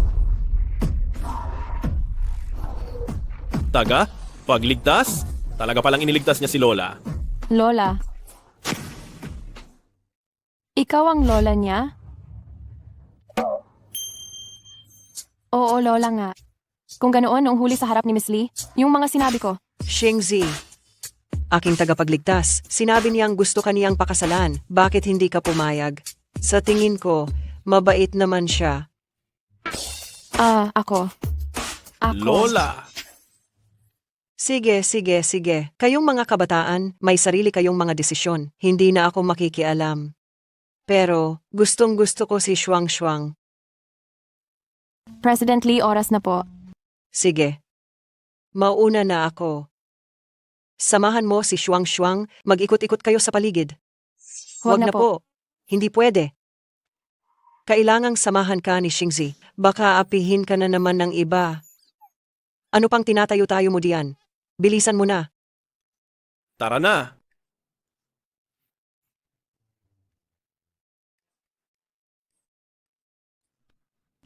Taga? Pagligtas? Talaga palang iniligtas niya si Lola. Lola. Ikaw ang lola niya? Oo, lola nga. Kung ganoon, noong huli sa harap ni Miss Lee, yung mga sinabi ko. Xingzi, aking tagapagligtas, sinabi niyang gusto ka niyang pakasalan. Bakit hindi ka pumayag? Sa tingin ko, mabait naman siya. Ako. Lola! Sige. Kayong mga kabataan, may sarili kayong mga desisyon. Hindi na ako makikialam. Pero, gustong-gusto ko si Shuang. President Lee, oras na po. Sige. Mauna na ako. Samahan mo si Shuang, mag-ikot-ikot kayo sa paligid. Huwag Huwag na na po. Hindi pwede. Kailangang samahan ka ni Xingzi. Baka apihin ka na naman ng iba. Ano pang tinatayo-tayo mo diyan? Bilisan mo na. Tara na!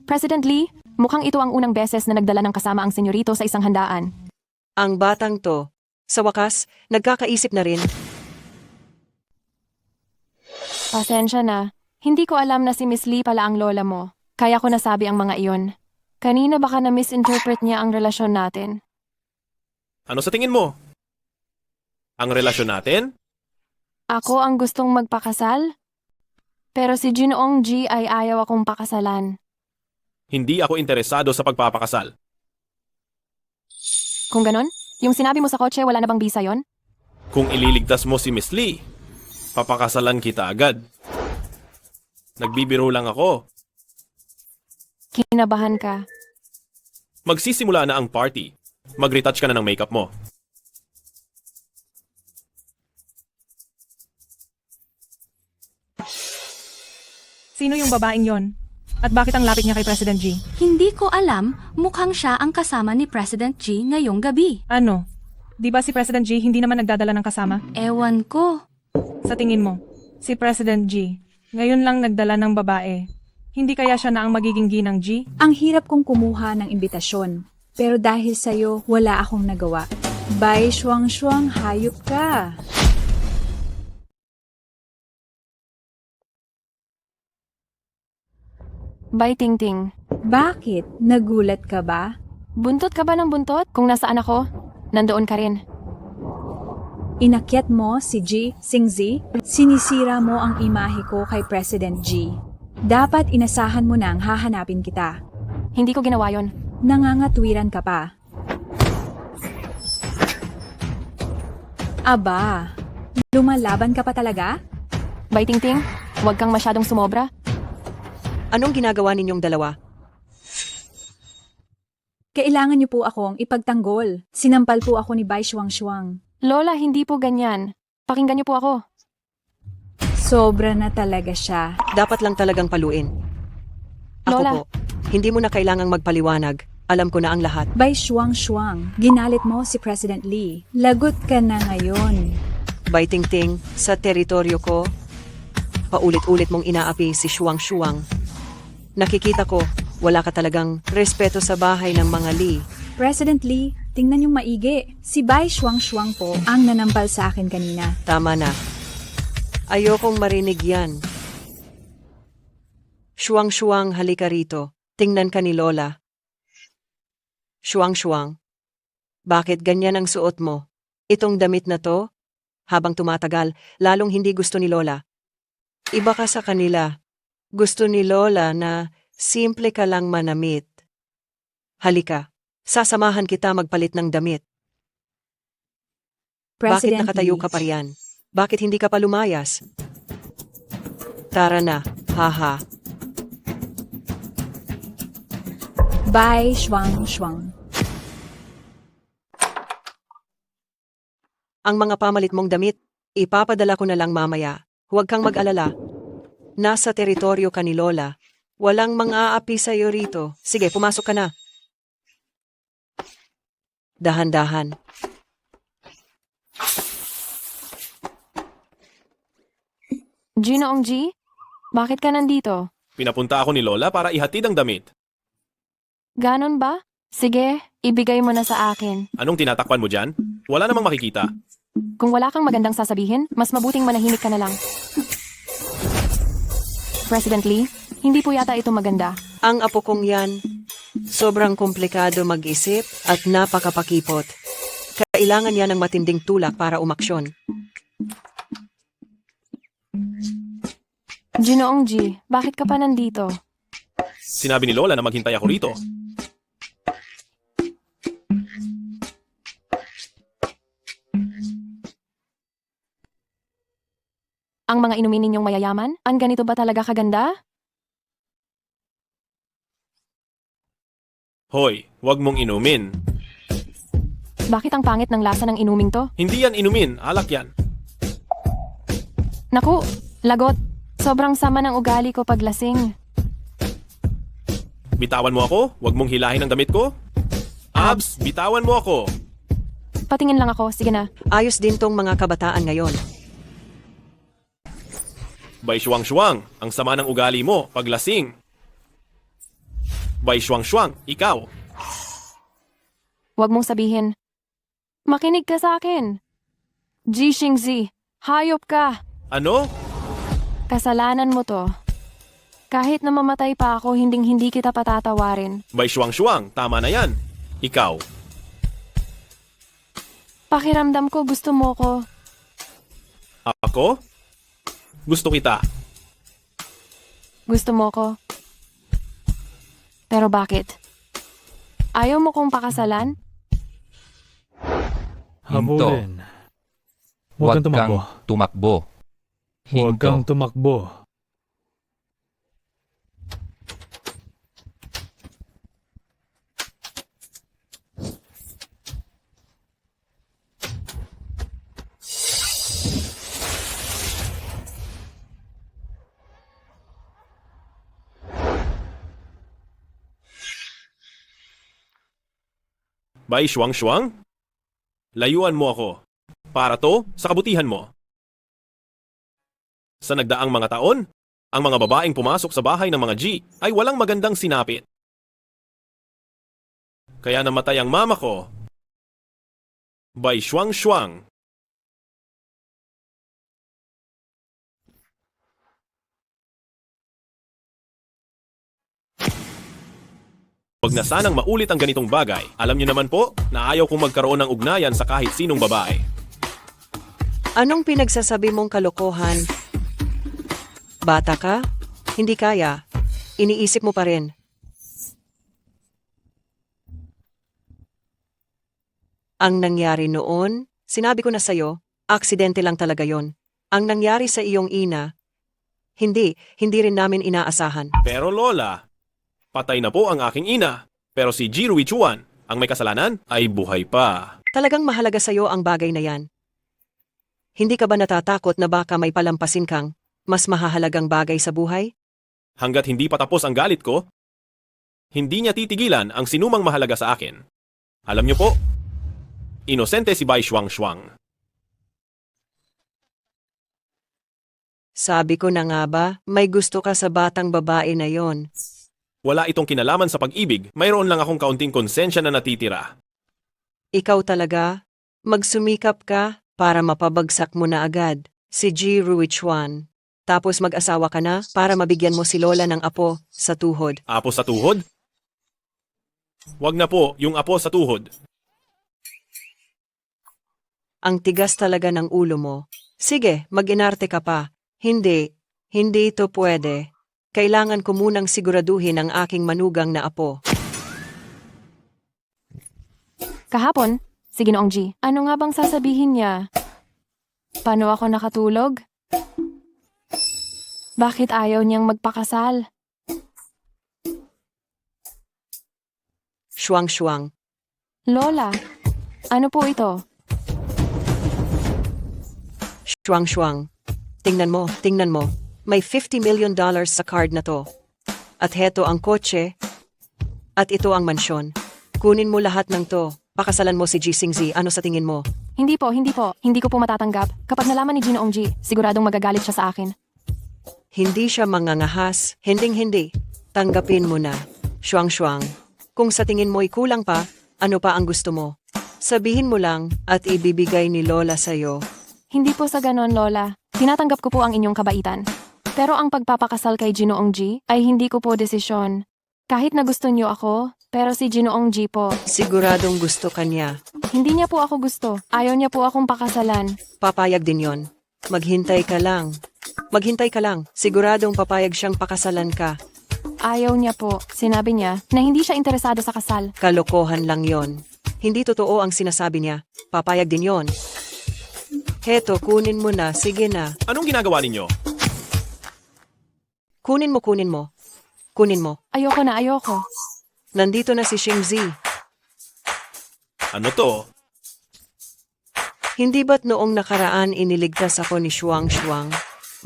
President Lee, mukhang ito ang unang beses na nagdala ng kasama ang senyorito sa isang handaan. Ang batang to, sa wakas, nagkakaisip na rin. Pasensya na. Hindi ko alam na si Miss Lee pala ang lola mo. Kaya ko nasabi ang mga iyon. Kanina baka na-misinterpret niya ang relasyon natin. Ano sa tingin mo? Ang relasyon natin? Ako ang gustong magpakasal? Pero si Jinoong G ay ayaw akong pakasalan. Hindi ako interesado sa pagpapakasal. Kung ganon, yung sinabi mo sa kotse wala na bang bisa yon? Kung ililigtas mo si Miss Lee, papakasalan kita agad. Nagbibiro lang ako. Kinabahan ka. Magsisimula na ang party. Mag-retouch ka na ng makeup mo. Sino yung babaeng yon? At bakit ang lapit niya kay President G? Hindi ko alam, mukhang siya ang kasama ni President G ngayong gabi. Ano? Di ba si President G hindi naman nagdadala ng kasama? Ewan ko. Sa tingin mo, si President G, ngayon lang nagdala ng babae. Hindi kaya siya na ang magiging ginang G? Ang hirap kong kumuha ng imbitasyon. Pero dahil sa'yo, wala akong nagawa. Bai Shuang, hayop ka. Bye, Tingting. Bakit? Nagulat ka ba? Buntot ka ba ng buntot? Kung nasaan ako, nandoon ka rin. Inakyat mo si G, Xingzi, sinisira mo ang imahe ko kay President G. Dapat inasahan mo nang hahanapin kita. Hindi ko ginawa yon. Nangangatwiran ka pa. Aba, lumalaban ka pa talaga? Bye, Tingting. Huwag kang masyadong sumobra. Anong ginagawa ninyong dalawa? Kailangan niyo po akong ipagtanggol. Sinampal po ako ni Bai Shuang. Lola, hindi po ganyan. Pakinggan niyo po ako. Sobra na talaga siya. Dapat lang talagang paluin. Ako Lola. po, hindi mo na kailangang magpaliwanag. Alam ko na ang lahat. Bai Shuang, ginalit mo si President Lee. Lagot ka na ngayon. Bai Tingting, sa teritoryo ko, paulit-ulit mong inaapi si Shuang. Nakikita ko, wala ka talagang respeto sa bahay ng mga Lee. President Lee, tingnan yung maigi. Si Bai Shuang po ang nanampal sa akin kanina. Tama na. Ayokong marinig yan. Shuang, halika rito. Tingnan ka ni Lola. Shuang, bakit ganyan ang suot mo? Itong damit na to? Habang tumatagal, lalong hindi gusto ni Lola. Iba ka sa kanila. Gusto ni Lola na simple ka lang manamit. Halika, sasamahan kita magpalit ng damit. Bakit President nakatayo Lee. ka pa riyan? Bakit hindi ka pa lumayas? Tara na, haha. Bai Shuang. Ang mga pamalit mong damit, ipapadala ko na lang mamaya. Huwag kang mag-alala. Nasa teritoryo ka ni Lola. Walang mang-aapi sa'yo rito. Sige, pumasok ka na. Dahan-dahan. Ginoong G, bakit ka nandito? Pinapunta ako ni Lola para ihatid ang damit. Ganon ba? Sige, ibigay mo na sa akin. Anong tinatakpan mo dyan? Wala namang makikita. Kung wala kang magandang sasabihin, mas mabuting manahimik ka na lang. President Lee, hindi po yata ito maganda. Ang apo kong yan, sobrang komplikado mag-isip at napakapakipot. Kailangan niya ng matinding tulak para umaksyon. Ginoong G, bakit ka pa nandito? Sinabi ni Lola na maghintay ako rito. Ang mga inumin ninyong mayayaman? Ang ganito ba talaga kaganda? Hoy, wag mong inumin. Bakit ang pangit ng lasa ng inuming to? Hindi yan inumin, alak yan. Naku, lagot. Sobrang sama ng ugali ko pag lasing. Bitawan mo ako, wag mong hilahin ang damit ko. Abs, bitawan mo ako. Patingin lang ako, sige na. Ayos din tong mga kabataan ngayon. Bay Shuang-Shuang, ang sama ng ugali mo pag lasing. Bay Shuang-Shuang, ikaw. Huwag mong sabihin. Makinig ka sa akin. Ji Xingzi, hayop ka. Ano? Kasalanan mo to. Kahit na mamatay pa ako, hindi kita patatawarin. Bay Shuang-Shuang, tama na yan. Ikaw. Pakiramdam ko gusto mo ko. Ako? Gusto kita. Gusto mo ko. Pero bakit? Ayaw mo kong pakasalan? Habulin. Huwag Huwag kang tumakbo. tumakbo. Huwag kang tumakbo. Bay Shuang-Shuang? Layuan mo ako. Para to, sa kabutihan mo. Sa nagdaang mga taon, ang mga babaeng pumasok sa bahay ng mga G ay walang magandang sinapit. Kaya namatay ang mama ko. Bay Shuang-Shuang. Huwag na sanang maulit ang ganitong bagay. Alam niyo naman po na ayaw kong magkaroon ng ugnayan sa kahit sinong babae. Anong pinagsasabi mong kalokohan? Bata ka? Hindi kaya. Iniisip mo pa rin. Ang nangyari noon, sinabi ko na sa'yo, aksidente lang talaga yon. Ang nangyari sa iyong ina, hindi rin namin inaasahan. Pero Lola, patay na po ang aking ina. Pero si Ji Ruichuan, ang may kasalanan, ay buhay pa. Talagang mahalaga sa'yo ang bagay na yan. Hindi ka ba natatakot na baka may palampasin kang mas mahahalagang bagay sa buhay? Hanggat hindi pa tapos ang galit ko, hindi niya titigilan ang sinumang mahalaga sa akin. Alam niyo po, inosente si Bai Shuang-Shuang. Sabi ko na nga ba, may gusto ka sa batang babae na yon. Wala itong kinalaman sa pag-ibig, mayroon lang akong kaunting konsensya na natitira. Ikaw talaga, magsumikap ka para mapabagsak mo na agad si Ji Ruichuan. Tapos mag-asawa ka na para mabigyan mo si Lola ng apo sa tuhod. Apo sa tuhod? Wag na po, yung apo sa tuhod. Ang tigas talaga ng ulo mo. Sige, mag-inarte ka pa. Hindi ito pwede. Kailangan ko munang siguraduhin ang aking manugang na apo. Kahapon, si Ginoong G, ano nga bang sasabihin niya? Paano ako nakatulog? Bakit ayaw niyang magpakasal? Shuang-Shuang. Lola, ano po ito? Shuang-Shuang. Tingnan mo. May $50 million sa card na to. At heto ang kotse. At ito ang mansyon. Kunin mo lahat ng to. Pakasalan mo si Ji Xingzi. Ano sa tingin mo? Hindi po. Hindi ko po matatanggap. Kapag nalaman ni Ginoong G, siguradong magagalit siya sa akin. Hindi siya mangangahas. Hindi. Tanggapin mo na. Shuang-Shuang. Kung sa tingin mo'y kulang pa, ano pa ang gusto mo? Sabihin mo lang at ibibigay ni Lola sa'yo. Hindi po sa ganon, Lola. Tinatanggap ko po ang inyong kabaitan. Pero ang pagpapakasal kay Ginoong G ay hindi ko po desisyon. Kahit na gusto niyo ako, pero si Ginoong G po. Siguradong gusto ka niya. Hindi niya po ako gusto. Ayaw niya po akong pakasalan. Papayag din yon. Maghintay ka lang. Maghintay ka lang. Siguradong papayag siyang pakasalan ka. Ayaw niya po. Sinabi niya na hindi siya interesado sa kasal. Kalokohan lang yon. Hindi totoo ang sinasabi niya. Papayag din yon. Heto, kunin mo na. Sige na. Anong ginagawa ninyo? Kunin mo, kunin mo. Kunin mo. Ayoko na, ayoko. Nandito na si Xingzi. Ano to? Hindi ba't noong nakaraan iniligtas ako ni Shuang Shuang?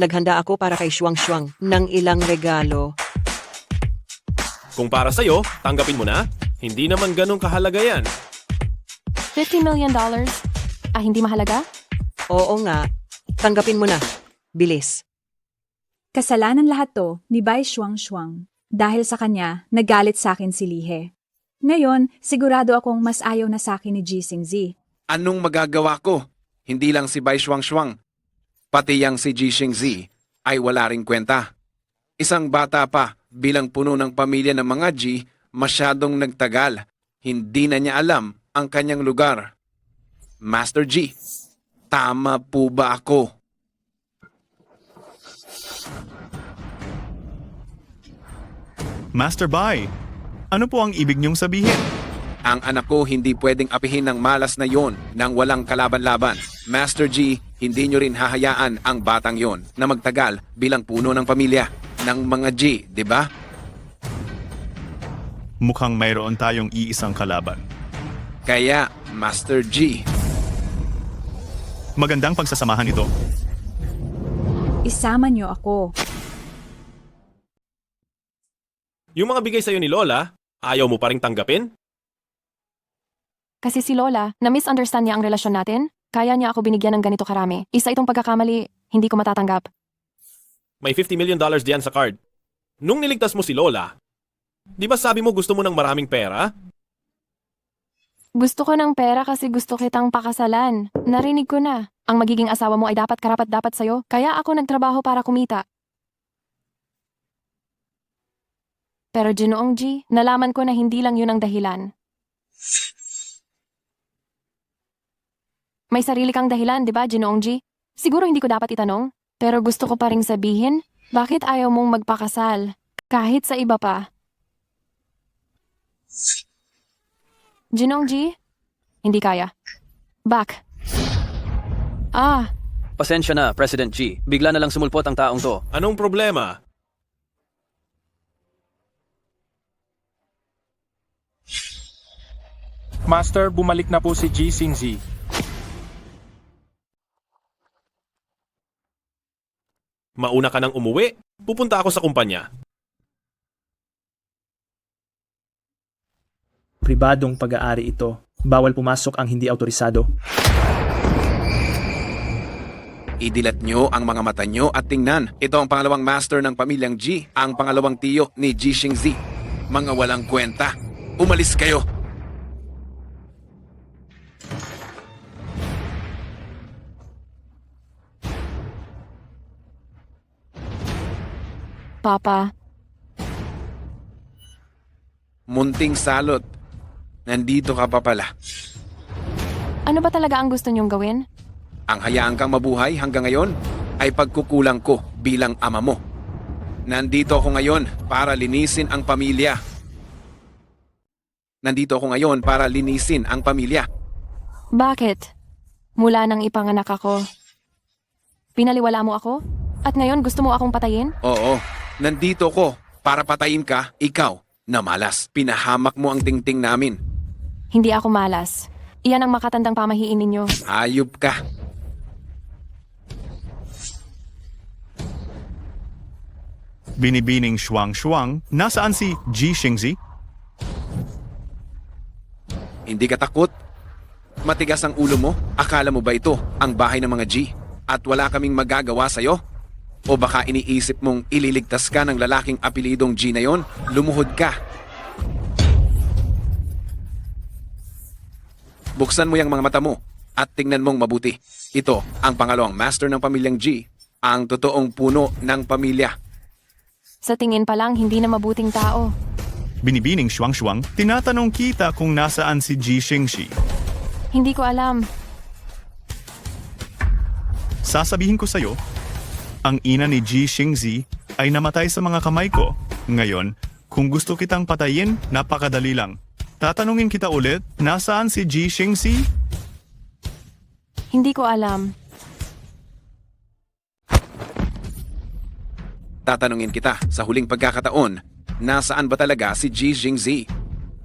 Naghanda ako para kay Shuang Shuang ng ilang regalo. Kung para sa'yo, tanggapin mo na. Hindi naman ganun kahalaga yan. $50 million? Hindi mahalaga? Oo nga. Tanggapin mo na. Bilis. Kasalanan lahat to ni Bai Shuang Shuang. Dahil sa kanya, nagalit sa akin si Lihe. Ngayon, sigurado akong mas ayaw na sa akin ni Ji Xingzi. Anong magagawa ko? Hindi lang si Bai Shuang, pati yang si Ji Xingzi ay wala ring kwenta. Isang bata pa bilang puno ng pamilya ng mga Ji, masyadong nagtagal. Hindi na niya alam ang kanyang lugar. Master Ji, tama po ba ako? Master Bai, ano po ang ibig niyong sabihin? Ang anak ko hindi pwedeng apihin ng malas na yon nang walang kalaban-laban. Master G, hindi nyo rin hahayaan ang batang yon na magtagal bilang puno ng pamilya ng mga G, di ba? Mukhang mayroon tayong iisang kalaban. Kaya, Master G. Magandang pagsasamahan ito. Isama niyo ako. Yung mga bigay sa'yo ni Lola, ayaw mo pa ring tanggapin? Kasi si Lola, na-misunderstand niya ang relasyon natin. Kaya niya ako binigyan ng ganito karami. Isa itong pagkakamali, hindi ko matatanggap. May $50 million diyan sa card. Nung niligtas mo si Lola, di ba sabi mo gusto mo ng maraming pera? Gusto ko ng pera kasi gusto kitang pakasalan. Narinig ko na. Ang magiging asawa mo ay dapat karapat-dapat sa'yo. Kaya ako nagtrabaho para kumita. Pero Ginoong G, nalaman ko na hindi lang yun ang dahilan. May sarili kang dahilan, di ba, Ginoong G? Siguro hindi ko dapat itanong, pero gusto ko pa ring sabihin, bakit ayaw mong magpakasal? Kahit sa iba pa. Ginoong G? Hindi kaya. Back. Pasensya na, President G. Bigla na lang sumulpot ang taong to. Anong problema? Master, bumalik na po si Ji Xingzi. Mauna ka nang umuwi, pupunta ako sa kumpanya. Pribadong pag-aari ito. Bawal pumasok ang hindi autorisado. Idilat nyo ang mga mata nyo at tingnan. Ito ang pangalawang master ng pamilyang G, ang pangalawang tiyo ni Ji Xingzi. Mga walang kwenta. Umalis kayo! Papa. Munting salot. Nandito ka pa pala. Ano ba talaga ang gusto niyong gawin? Ang hayaan kang mabuhay hanggang ngayon ay pagkukulang ko bilang ama mo. Nandito ako ngayon para linisin ang pamilya. Bakit? Mula nang ipanganak ako. Pinaliwala mo ako? At ngayon gusto mo akong patayin? Oo, nandito ko para patayin ka, ikaw, na malas. Pinahamak mo ang tingting namin. Hindi ako malas. Iyan ang makatandang pamahiin ninyo. Hayop ka. Binibining Shuang, nasaan si Ji Xingzi? Hindi ka takot? Matigas ang ulo mo? Akala mo ba ito ang bahay ng mga G? At wala kaming magagawa sa'yo? O baka iniisip mong ililigtas ka ng lalaking apelidong G na yon? Lumuhod ka. Buksan mo yung mga mata mo at tingnan mong mabuti. Ito ang pangalawang master ng pamilyang G, ang totoong puno ng pamilya. Sa tingin pa lang, hindi na mabuting tao. Binibining Shuang-Shuang, tinatanong kita kung nasaan si Ji Xingxi. Hindi ko alam. Sasabihin ko sa'yo, ang ina ni Ji Xingzi ay namatay sa mga kamay ko. Ngayon, kung gusto kitang patayin, napakadali lang. Tatanungin kita ulit, nasaan si Ji Xingzi? Hindi ko alam. Tatanungin kita sa huling pagkakataon, nasaan ba talaga si Ji Xingzi?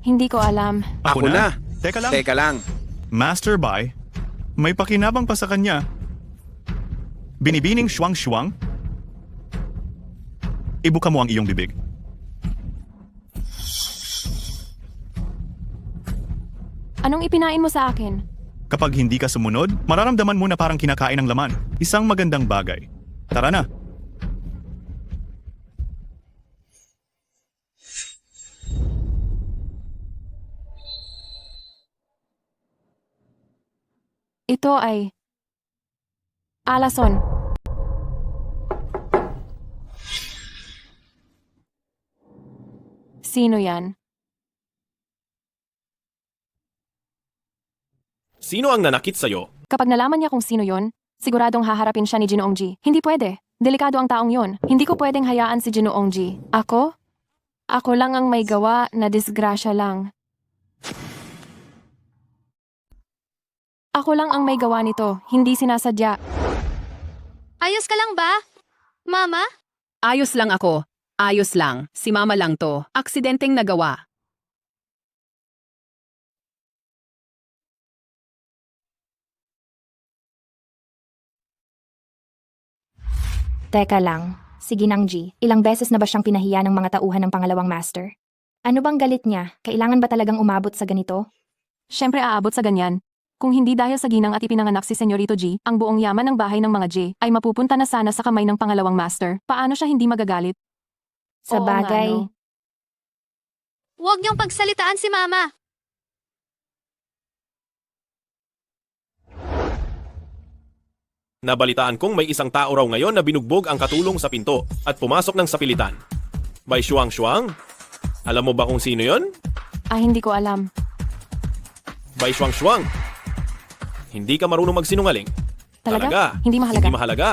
Hindi ko alam. Ako na. Teka lang. Teka lang. Master Bai, may pakinabang pa sa kanya. Binibining Shuang-Shuang? Ibuka mo ang iyong bibig. Anong ipinain mo sa akin? Kapag hindi ka sumunod, mararamdaman mo na parang kinakain ng laman. Isang magandang bagay. Tara na. Ito ay alason. Sino yan? Sino ang nanakit sa'yo? Kapag nalaman niya kung sino yon, siguradong haharapin siya ni Ginoong G. Hindi pwede. Delikado ang taong yon. Hindi ko pwedeng hayaan si Ginoong G. Ako? Ako lang ang may gawa na disgrasya lang. Ako lang ang may gawa nito, hindi sinasadya. Ayos ka lang ba? Mama? Ayos lang ako. Ayos lang. Si mama lang to. Aksidenteng nagawa. Teka lang, si Ginang G, ilang beses na ba siyang pinahiya ng mga tauhan ng pangalawang master? Ano bang galit niya? Kailangan ba talagang umabot sa ganito? Siyempre aabot sa ganyan. Kung hindi dahil sa ginang at ipinanganak si Senyorito G, ang buong yaman ng bahay ng mga J ay mapupunta na sana sa kamay ng pangalawang master. Paano siya hindi magagalit? Sa Oo nga, bagay, no? Huwag niyong pagsalitaan si Mama. Nabalitaan kong may isang tao raw ngayon na binugbog ang katulong sa pinto at pumasok ng sapilitan. By Shuang-Shuang? Alam mo ba kung sino yon? Hindi ko alam. By Shuang-Shuang? Hindi ka marunong magsinungaling. Talaga? Hindi mahalaga. Hindi mahalaga.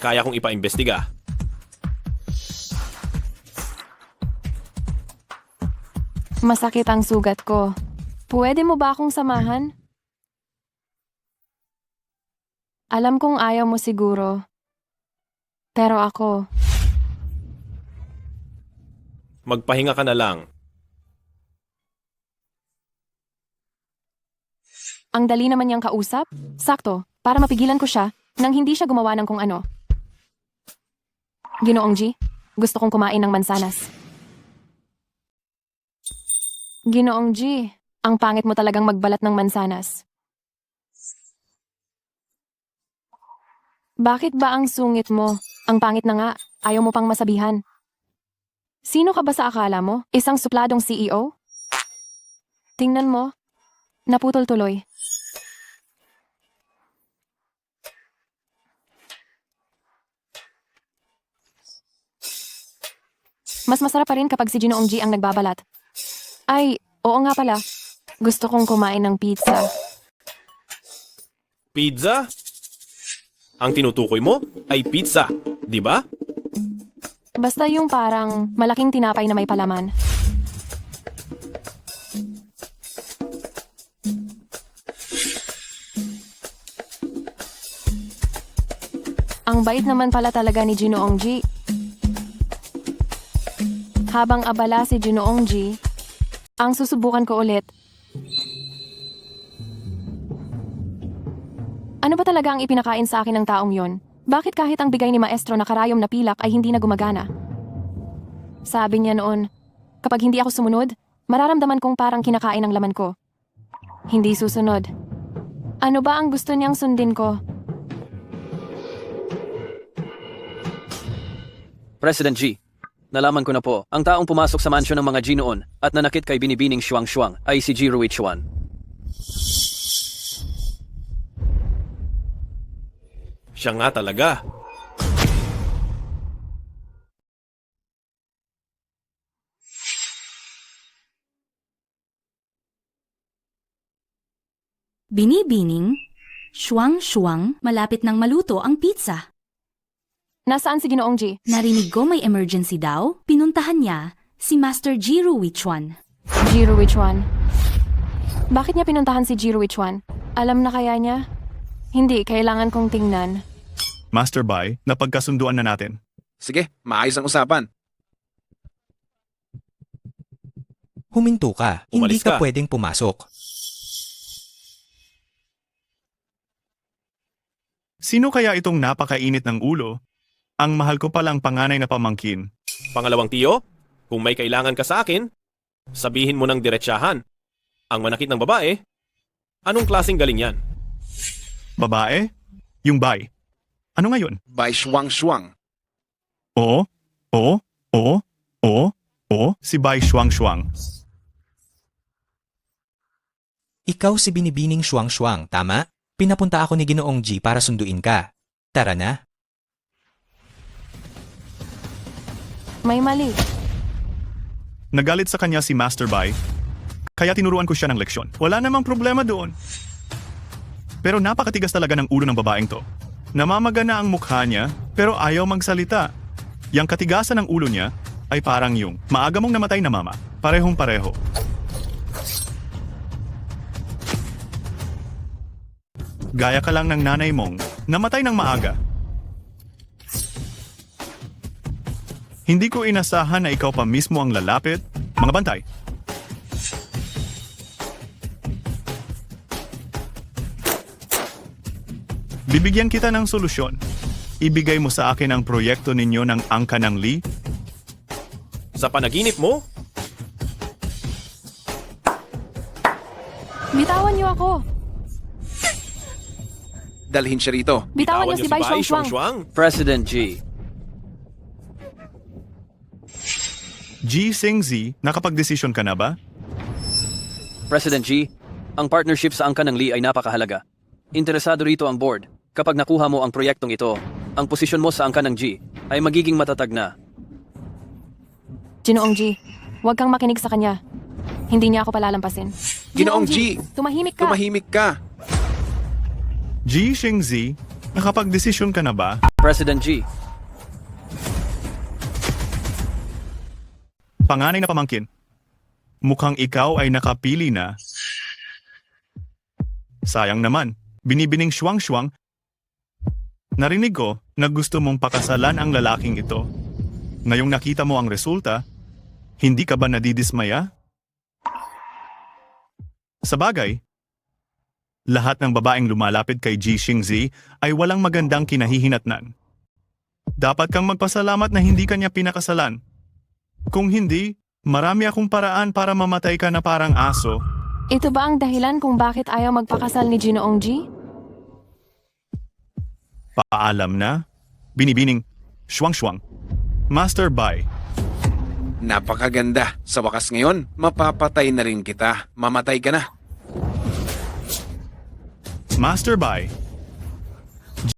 Kaya kong ipaimbestiga. Masakit ang sugat ko. Pwede mo ba akong samahan? Alam kong ayaw mo siguro. Pero ako, Magpahinga ka na lang. ang dali naman niyang kausap. Sakto, para mapigilan ko siya nang hindi siya gumawa ng kung ano. Ginoong G, gusto kong kumain ng mansanas. Ginoong G, ang pangit mo talagang magbalat ng mansanas. Bakit ba ang sungit mo? Ang pangit na nga, ayaw mo pang masabihan. Sino ka ba sa akala mo? Isang supladong CEO? Tingnan mo, naputol tuloy. Mas masarap pa rin kapag si Ginoong G ang nagbabalat. Ay, oo nga pala. Gusto kong kumain ng pizza. Pizza? Ang tinutukoy mo ay pizza, di ba? Basta yung parang malaking tinapay na may palaman. Ang bait naman pala talaga ni Ginoong G. Habang abala si Ginoong G, ang susubukan ko ulit. Ano ba talaga ang ipinakain sa akin ng taong yon? Bakit kahit ang bigay ni Maestro na karayom na pilak ay hindi na gumagana? Sabi niya noon, kapag hindi ako sumunod, mararamdaman kong parang kinakain ang laman ko. Hindi susunod. Ano ba ang gusto niyang sundin ko? President G, nalaman ko na po, ang taong pumasok sa mansyon ng mga G noon at nanakit kay binibining Shuang-Shuang ay si Ji Ruichuan. Siya nga talaga. Binibining, shuang-shuang, malapit nang maluto ang pizza. Nasaan si Ginoong G? Narinig ko may emergency daw. Pinuntahan niya si Master Jiru Wichuan. Jiru Wichuan. Bakit niya pinuntahan si Jiru Wichuan? Alam na kaya niya? Hindi, kailangan kong tingnan. Master Bai, napagkasunduan na natin. Sige, maayos ang usapan. Huminto ka. Hindi Umalis ka ka. pwedeng pumasok. Sino kaya itong napakainit ng ulo? Ang mahal ko palang panganay na pamangkin. Pangalawang tiyo, kung may kailangan ka sa akin, sabihin mo ng diretsahan. Ang manakit ng babae, anong klaseng galing yan? Babae? Yung Bai. Ano ngayon? Bai Shuang-Shuang. Oo, oo, oo, oo, oo, si Bai Shuang-Shuang. Ikaw si Binibining Shuang-Shuang, tama? Pinapunta ako ni Ginoong G para sunduin ka. Tara na. May mali. Nagalit sa kanya si Master Bai, kaya tinuruan ko siya ng leksyon. Wala namang problema doon. Pero napakatigas talaga ng ulo ng babaeng to. Namamaga na ang mukha niya, pero ayaw magsalita. Yang katigasan ng ulo niya ay parang yung maaga mong namatay na mama. Parehong pareho. Gaya ka lang ng nanay mong namatay ng maaga. Hindi ko inasahan na ikaw pa mismo ang lalapit. Mga bantay. Bibigyan kita ng solusyon. Ibigay mo sa akin ang proyekto ninyo ng angka ng Lee. Sa panaginip mo? Bitawan niyo ako. Dalhin siya rito. Bitawan niyo si Bai Shuang-Shuang. President G. G. Xingzi, nakapag-desisyon ka na ba? President G, ang partnership sa angka ng Lee ay napakahalaga. Interesado rito ang board. Kapag nakuha mo ang proyektong ito, ang posisyon mo sa angka ng G ay magiging matatag na. Ginoong G, huwag kang makinig sa kanya. Hindi niya ako palalampasin. Ginoong G, tumahimik ka. tumahimik ka. G. Xingzi, nakapag-desisyon ka na ba? President G. Panganay na pamangkin. Mukhang ikaw ay nakapili na. Sayang naman, Binibining Shuang-Shuang. Narinig ko na gusto mong pakasalan ang lalaking ito. Ngayong nakita mo ang resulta, hindi ka ba nadidismaya? Sa bagay, lahat ng babaeng lumalapit kay G. Xingzi ay walang magandang kinahihinatnan. Dapat kang magpasalamat na hindi kanya pinakasalan. Kung hindi, marami akong paraan para mamatay ka na parang aso. Ito ba ang dahilan kung bakit ayaw magpakasal ni Ginoong G? Paalam na, Binibining Shuang-Shuang. Master Bai. Napakaganda. Sa wakas ngayon, mapapatay na rin kita. Mamatay ka na. Master Bai.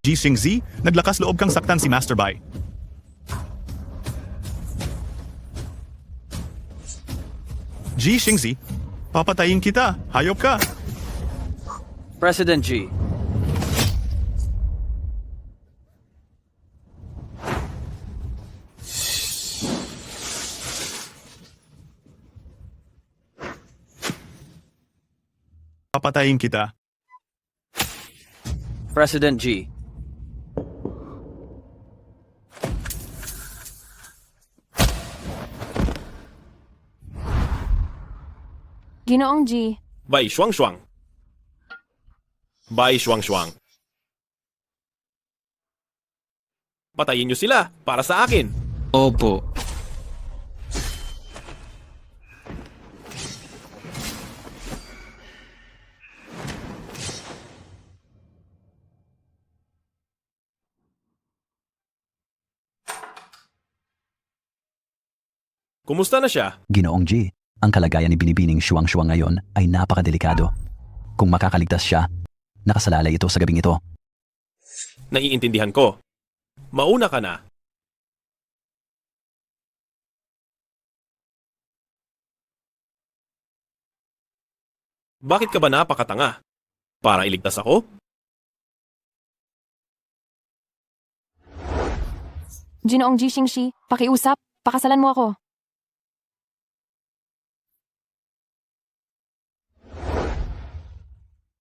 G. Xingzi, naglakas loob kang saktan si Master Bai. G. Xingzi, papatayin kita. Hayop ka. President G. Papatayin kita. President G. Ginoong G, Bai Shuang-Shuang. Bai Shuang-Shuang. Patayin niyo sila para sa akin. Opo. Kumusta na siya? Ginoong G, ang kalagayan ni Binibining Shuang-Shuang ngayon ay napakadelikado. Kung makakaligtas siya, nakasalalay ito sa gabing ito. Naiintindihan ko. Mauna ka na. Bakit ka ba napakatanga? Para iligtas ako? Ginoong Ji Xingxi, pakiusap, pakasalan mo ako.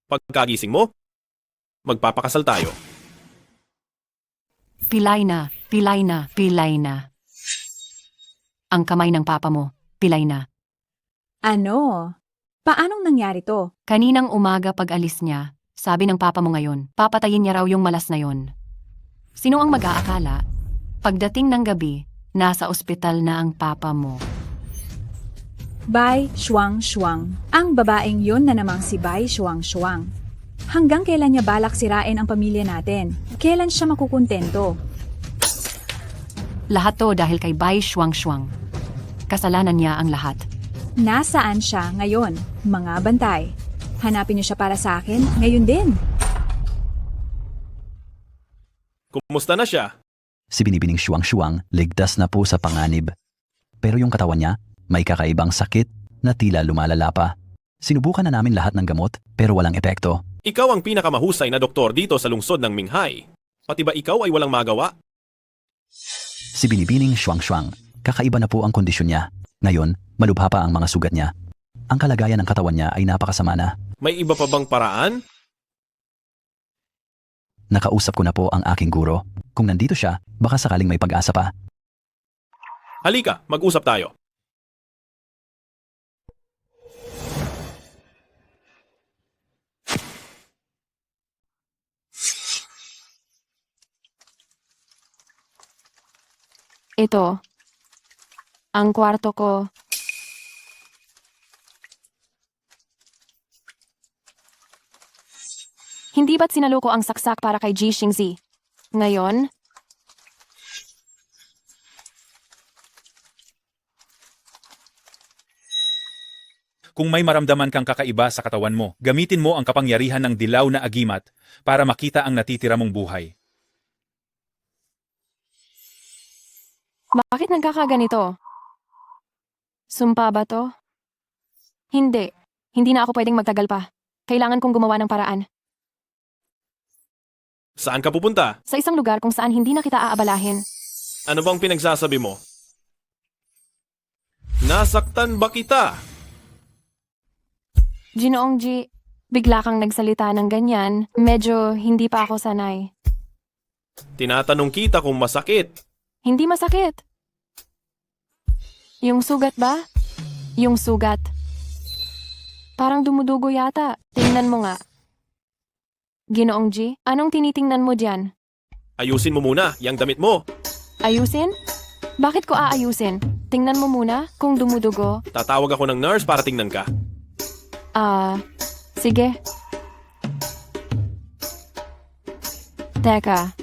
Pagkagising mo, magpapakasal tayo. Pilay na, pilay na, pilay na. Ang kamay ng papa mo, pilay na. Ano? Paanong nangyari to? Kaninang umaga pag alis niya, sabi ng papa mo ngayon, papatayin niya raw yung malas na yon. Sino ang mag-aakala? Pagdating ng gabi, nasa ospital na ang papa mo. Bai Shuang Shuang. Ang babaeng yun na namang si Bai Shuang Shuang. Hanggang kailan niya balak sirain ang pamilya natin? Kailan siya makukuntento? Lahat to dahil kay Bai Shuang Shuang. Kasalanan niya ang lahat. Nasaan siya ngayon, mga bantay? Hanapin niyo siya para sa akin, ngayon din. Kumusta na siya? Si Binibining Shuang-Shuang ligtas na po sa panganib. Pero yung katawan niya, may kakaibang sakit na tila lumalala pa. Sinubukan na namin lahat ng gamot pero walang epekto. Ikaw ang pinakamahusay na doktor dito sa lungsod ng Minghai. Pati ba ikaw ay walang magawa? Si Binibining Shuang-Shuang, kakaiba na po ang kondisyon niya. Ngayon, malubha pa ang mga sugat niya. Ang kalagayan ng katawan niya ay napakasama na. May iba pa bang paraan? Nakausap ko na po ang aking guro. Kung nandito siya, baka sakaling may pag-asa pa. Halika, mag-usap tayo. Ito, ang kwarto ko. Hindi ba't sinalo ko ang saksak para kay Ji Xingzi? Ngayon, Kung may maramdaman kang kakaiba sa katawan mo, gamitin mo ang kapangyarihan ng dilaw na agimat para makita ang natitira mong buhay. bakit nagkakaganito? Sumpa ba to? Hindi. Hindi na ako pwedeng magtagal pa. Kailangan kong gumawa ng paraan. Saan ka pupunta? Sa isang lugar kung saan hindi na kita aabalahin. Ano bang pinagsasabi mo? Nasaktan ba kita? Ginoong Ji, bigla kang nagsalita ng ganyan. Medyo hindi pa ako sanay. Tinatanong kita kung masakit. Hindi masakit. Yung sugat ba? Yung sugat. Parang dumudugo yata. Tingnan mo nga. Ginoong Ji, anong tinitingnan mo diyan? Ayusin mo muna, yang damit mo. Ayusin? Bakit ko aayusin? Tingnan mo muna kung dumudugo. Tatawag ako ng nurse para tingnan ka. Sige. Teka.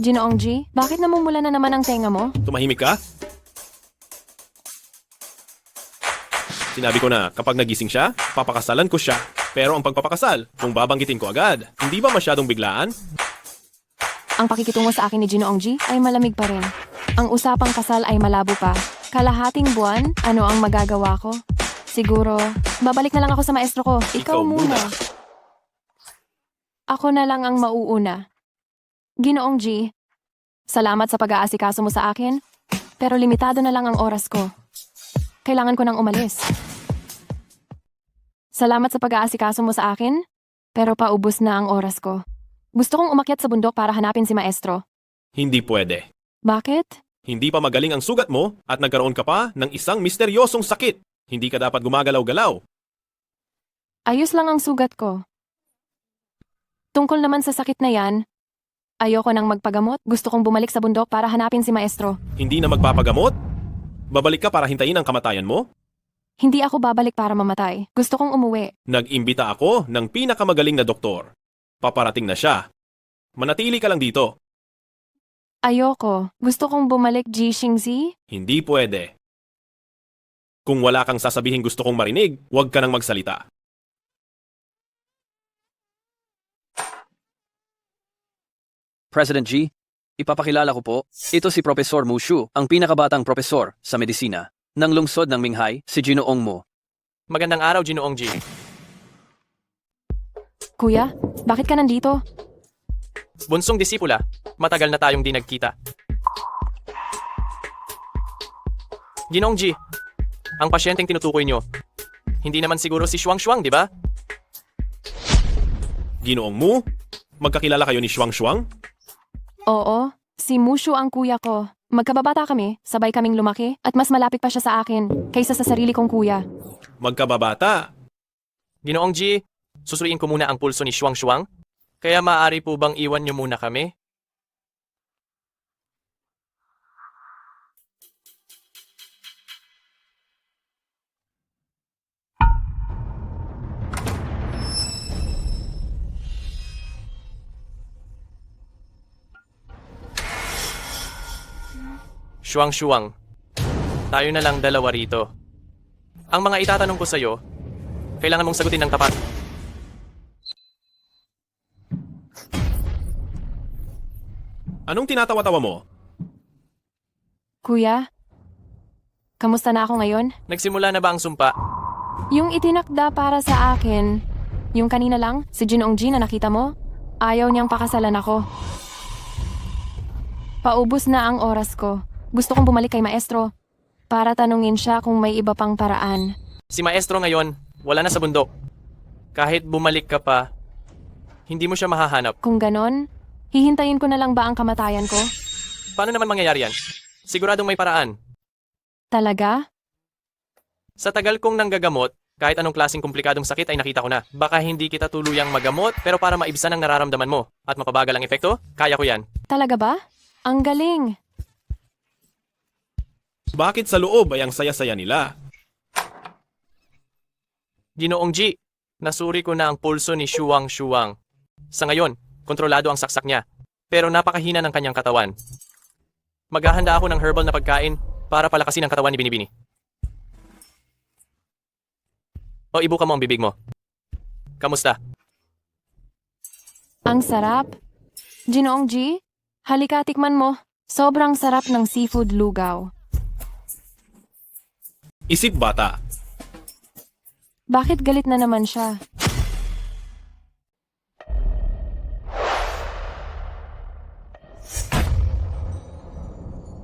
Ginoong Ji, bakit namumula na naman ang tenga mo? Tumahimik ka? Sinabi ko na, kapag nagising siya, papakasalan ko siya. Pero ang pagpapakasal, kung babanggitin ko agad, hindi ba masyadong biglaan? Ang pakikitungo sa akin ni Ginoong Ji ay malamig pa rin. Ang usapang kasal ay malabo pa. Kalahating buwan, ano ang magagawa ko? Siguro, babalik na lang ako sa maestro ko. Ikaw muna. Ako na lang ang mauuna. Ginoong Ji, salamat sa pag-aasikaso mo sa akin, pero limitado na lang ang oras ko. Kailangan ko nang umalis. Salamat sa pag-aasikaso mo sa akin, pero paubos na ang oras ko. Gusto kong umakyat sa bundok para hanapin si maestro. Hindi pwede. Bakit? Hindi pa magaling ang sugat mo at nagkaroon ka pa ng isang misteryosong sakit. Hindi ka dapat gumagalaw-galaw. Ayos lang ang sugat ko. Tungkol naman sa sakit na yan, ayoko nang magpagamot. Gusto kong bumalik sa bundok para hanapin si maestro. Hindi na magpapagamot? Babalik ka para hintayin ang kamatayan mo? Hindi ako babalik para mamatay. Gusto kong umuwi. Nag-imbita ako ng pinakamagaling na doktor. Paparating na siya. Manatili ka lang dito. Ayoko. Gusto kong bumalik, Ji Xingzi. Hindi pwede. Kung wala kang sasabihin gusto kong marinig, huwag ka nang magsalita. President G, ipapakilala ko po, ito si Profesor Mushu, ang pinakabatang propesor sa medisina ng lungsod ng Minghai, si Ginoong Mu. Magandang araw, Ginoong G. Kuya, bakit ka nandito? Bunsong disipula, matagal na tayong di nagkita. Ginoong G, ang pasyenteng tinutukoy nyo, hindi naman siguro si Shuang, di ba? Ginoong Mu? Magkakilala kayo ni Shuang? Oo, si Mushu ang kuya ko. Magkababata kami, sabay kaming lumaki, at mas malapit pa siya sa akin kaysa sa sarili kong kuya. Magkababata? Ginoong G, susuriin ko muna ang pulso ni Shuang. Kaya maaari po bang iwan nyo muna kami? Shuang, tayo na lang dalawa rito. Ang mga itatanong ko sa'yo, kailangan mong sagutin ng tapat. Anong tinatawa-tawa mo? Kuya, kamusta na ako ngayon? Nagsimula na ba ang sumpa? Yung itinakda para sa akin, yung kanina lang, si Ginoong G na nakita mo, ayaw niyang pakasalan ako. Paubos na ang oras ko. Gusto kong bumalik kay Maestro para tanungin siya kung may iba pang paraan. Si Maestro ngayon, wala na sa bundok. Kahit bumalik ka pa, hindi mo siya mahahanap. Kung ganon, hihintayin ko na lang ba ang kamatayan ko? Paano naman mangyayari yan? Siguradong may paraan. Talaga? Sa tagal kong nanggagamot, kahit anong klaseng komplikadong sakit ay nakita ko na. Baka hindi kita tuluyang magamot, pero para maibsan ang nararamdaman mo at mapabagal ang epekto, kaya ko yan. Talaga ba? Ang galing! Bakit sa loob ay ang saya-saya nila? Ginoong G, nasuri ko na ang pulso ni Shuang. Sa ngayon, kontrolado ang saksak niya, pero napakahina ng kanyang katawan. Maghahanda ako ng herbal na pagkain para palakasin ang katawan ni Binibini. O ibuka mo ang bibig mo. Kamusta? Ang sarap. Ginoong G, halika tikman mo. Sobrang sarap ng seafood lugaw. Isip bata. Bakit galit na naman siya?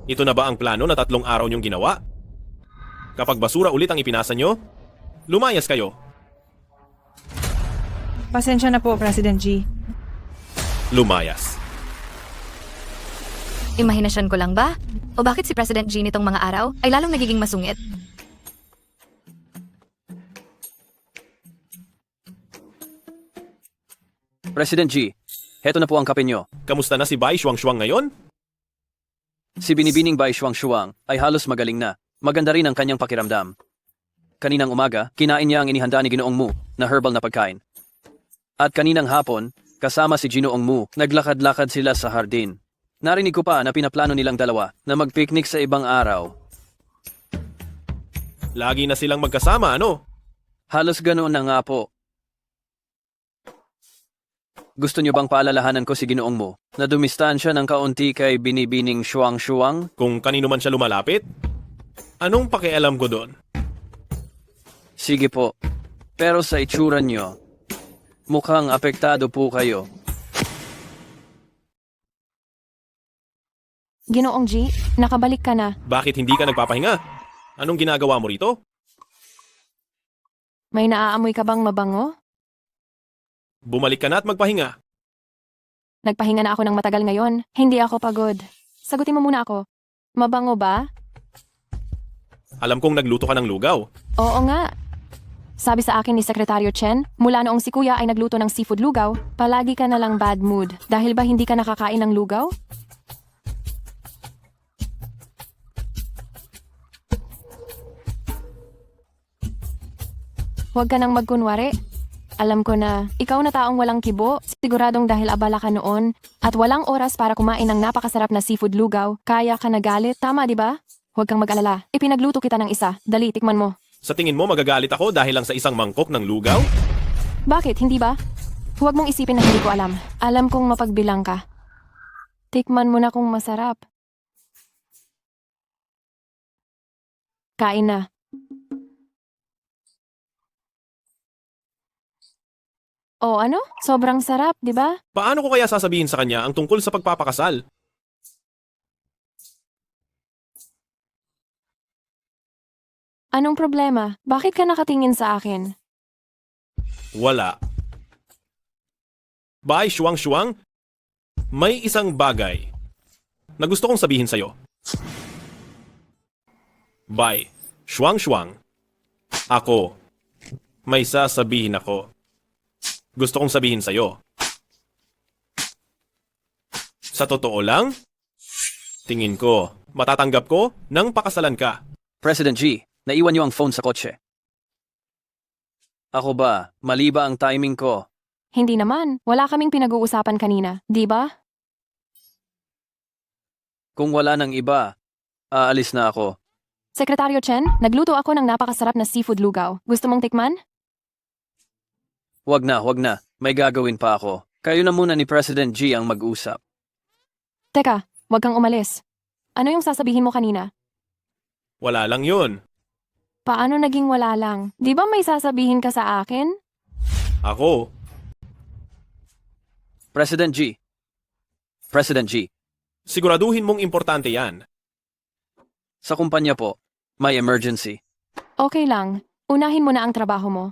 Ito na ba ang plano na 3 araw niyong ginawa? Kapag basura ulit ang ipinasa niyo, lumayas kayo. Pasensya na po, President G. Lumayas. Imahinasyon ko lang ba? O bakit si President G nitong mga araw ay lalong nagiging masungit? President G, heto na po ang kape nyo. Kamusta na si Bai Shuang ngayon? Si Binibining Bai Shuang ay halos magaling na. Maganda rin ang kanyang pakiramdam. Kaninang umaga, kinain niya ang inihanda ni Ginoong Mu na herbal na pagkain. At kaninang hapon, kasama si Ginoong Mu, naglakad-lakad sila sa hardin. Narinig ko pa na pinaplano nilang dalawa na mag-picnic sa ibang araw. Lagi na silang magkasama, ano? Halos ganoon na nga po. Gusto niyo bang paalalahanan ko si Ginoong Mu na dumistansya ng kaunti kay Binibining Shuang? Kung kanino man siya lumalapit? Anong pakialam ko doon? Sige po. Pero sa itsura niyo, mukhang apektado po kayo. Ginoong G, nakabalik ka na. Bakit hindi ka nagpapahinga? Anong ginagawa mo rito? May naaamoy ka bang mabango? Bumalik ka na at magpahinga. Nagpahinga na ako ng matagal ngayon. Hindi ako pagod. Sagutin mo muna ako. Mabango ba? Alam kong nagluto ka ng lugaw. Oo nga. Sabi sa akin ni Sekretaryo Chen, mula noong si Kuya ay nagluto ng seafood lugaw, palagi ka na lang bad mood. Dahil ba hindi ka nakakain ng lugaw? Huwag ka nang magkunwari. Alam ko na, ikaw na taong walang kibo, siguradong dahil abala ka noon, at walang oras para kumain ng napakasarap na seafood lugaw, kaya ka nagalit, tama di ba? Huwag kang mag-alala, ipinagluto kita ng isa, dali, tikman mo. Sa tingin mo magagalit ako dahil lang sa isang mangkok ng lugaw? Bakit, hindi ba? Huwag mong isipin na hindi ko alam. Alam kong mapagbilang ka. Tikman mo na kung masarap. Kain na. O ano? Sobrang sarap, di ba? Paano ko kaya sasabihin sa kanya ang tungkol sa pagpapakasal? Anong problema? Bakit ka nakatingin sa akin? Wala. Bai Shuang, may isang bagay na gusto kong sabihin sa'yo. Bai Shuang, ako, may sasabihin ako. Gusto kong sabihin sa'yo. Sa totoo lang, tingin ko, matatanggap ko nang pakasalan ka. President G, naiwan niyo ang phone sa kotse. Ako ba, mali ba ang timing ko? Hindi naman. Wala kaming pinag-uusapan kanina, di ba? Kung wala nang iba, aalis na ako. Sekretaryo Chen, nagluto ako ng napakasarap na seafood lugaw. Gusto mong tikman? Wag na. May gagawin pa ako. Kayo na muna ni President G ang mag-usap. Teka, wag kang umalis. Ano yung sasabihin mo kanina? Wala lang yun. Paano naging wala lang? Di ba may sasabihin ka sa akin? Ako, President G. siguraduhin mong importante yan. Sa kumpanya po, may emergency. Okay lang. Unahin mo na ang trabaho mo.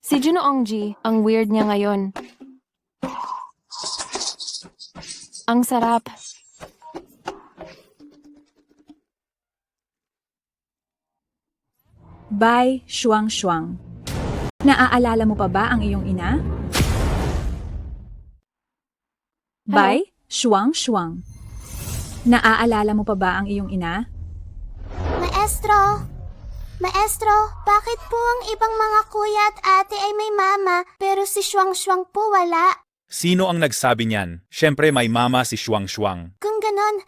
Si Junoong G, ang weird niya ngayon. Ang sarap. Bai Shuang. Naaalala mo pa ba ang iyong ina? Bai Shuang. Naaalala mo pa ba ang iyong ina? Maestro, bakit po ang ibang mga kuya at ate ay may mama, pero si Shuang po wala? Sino ang nagsabi niyan? Siyempre may mama si Shuang. Kung ganon,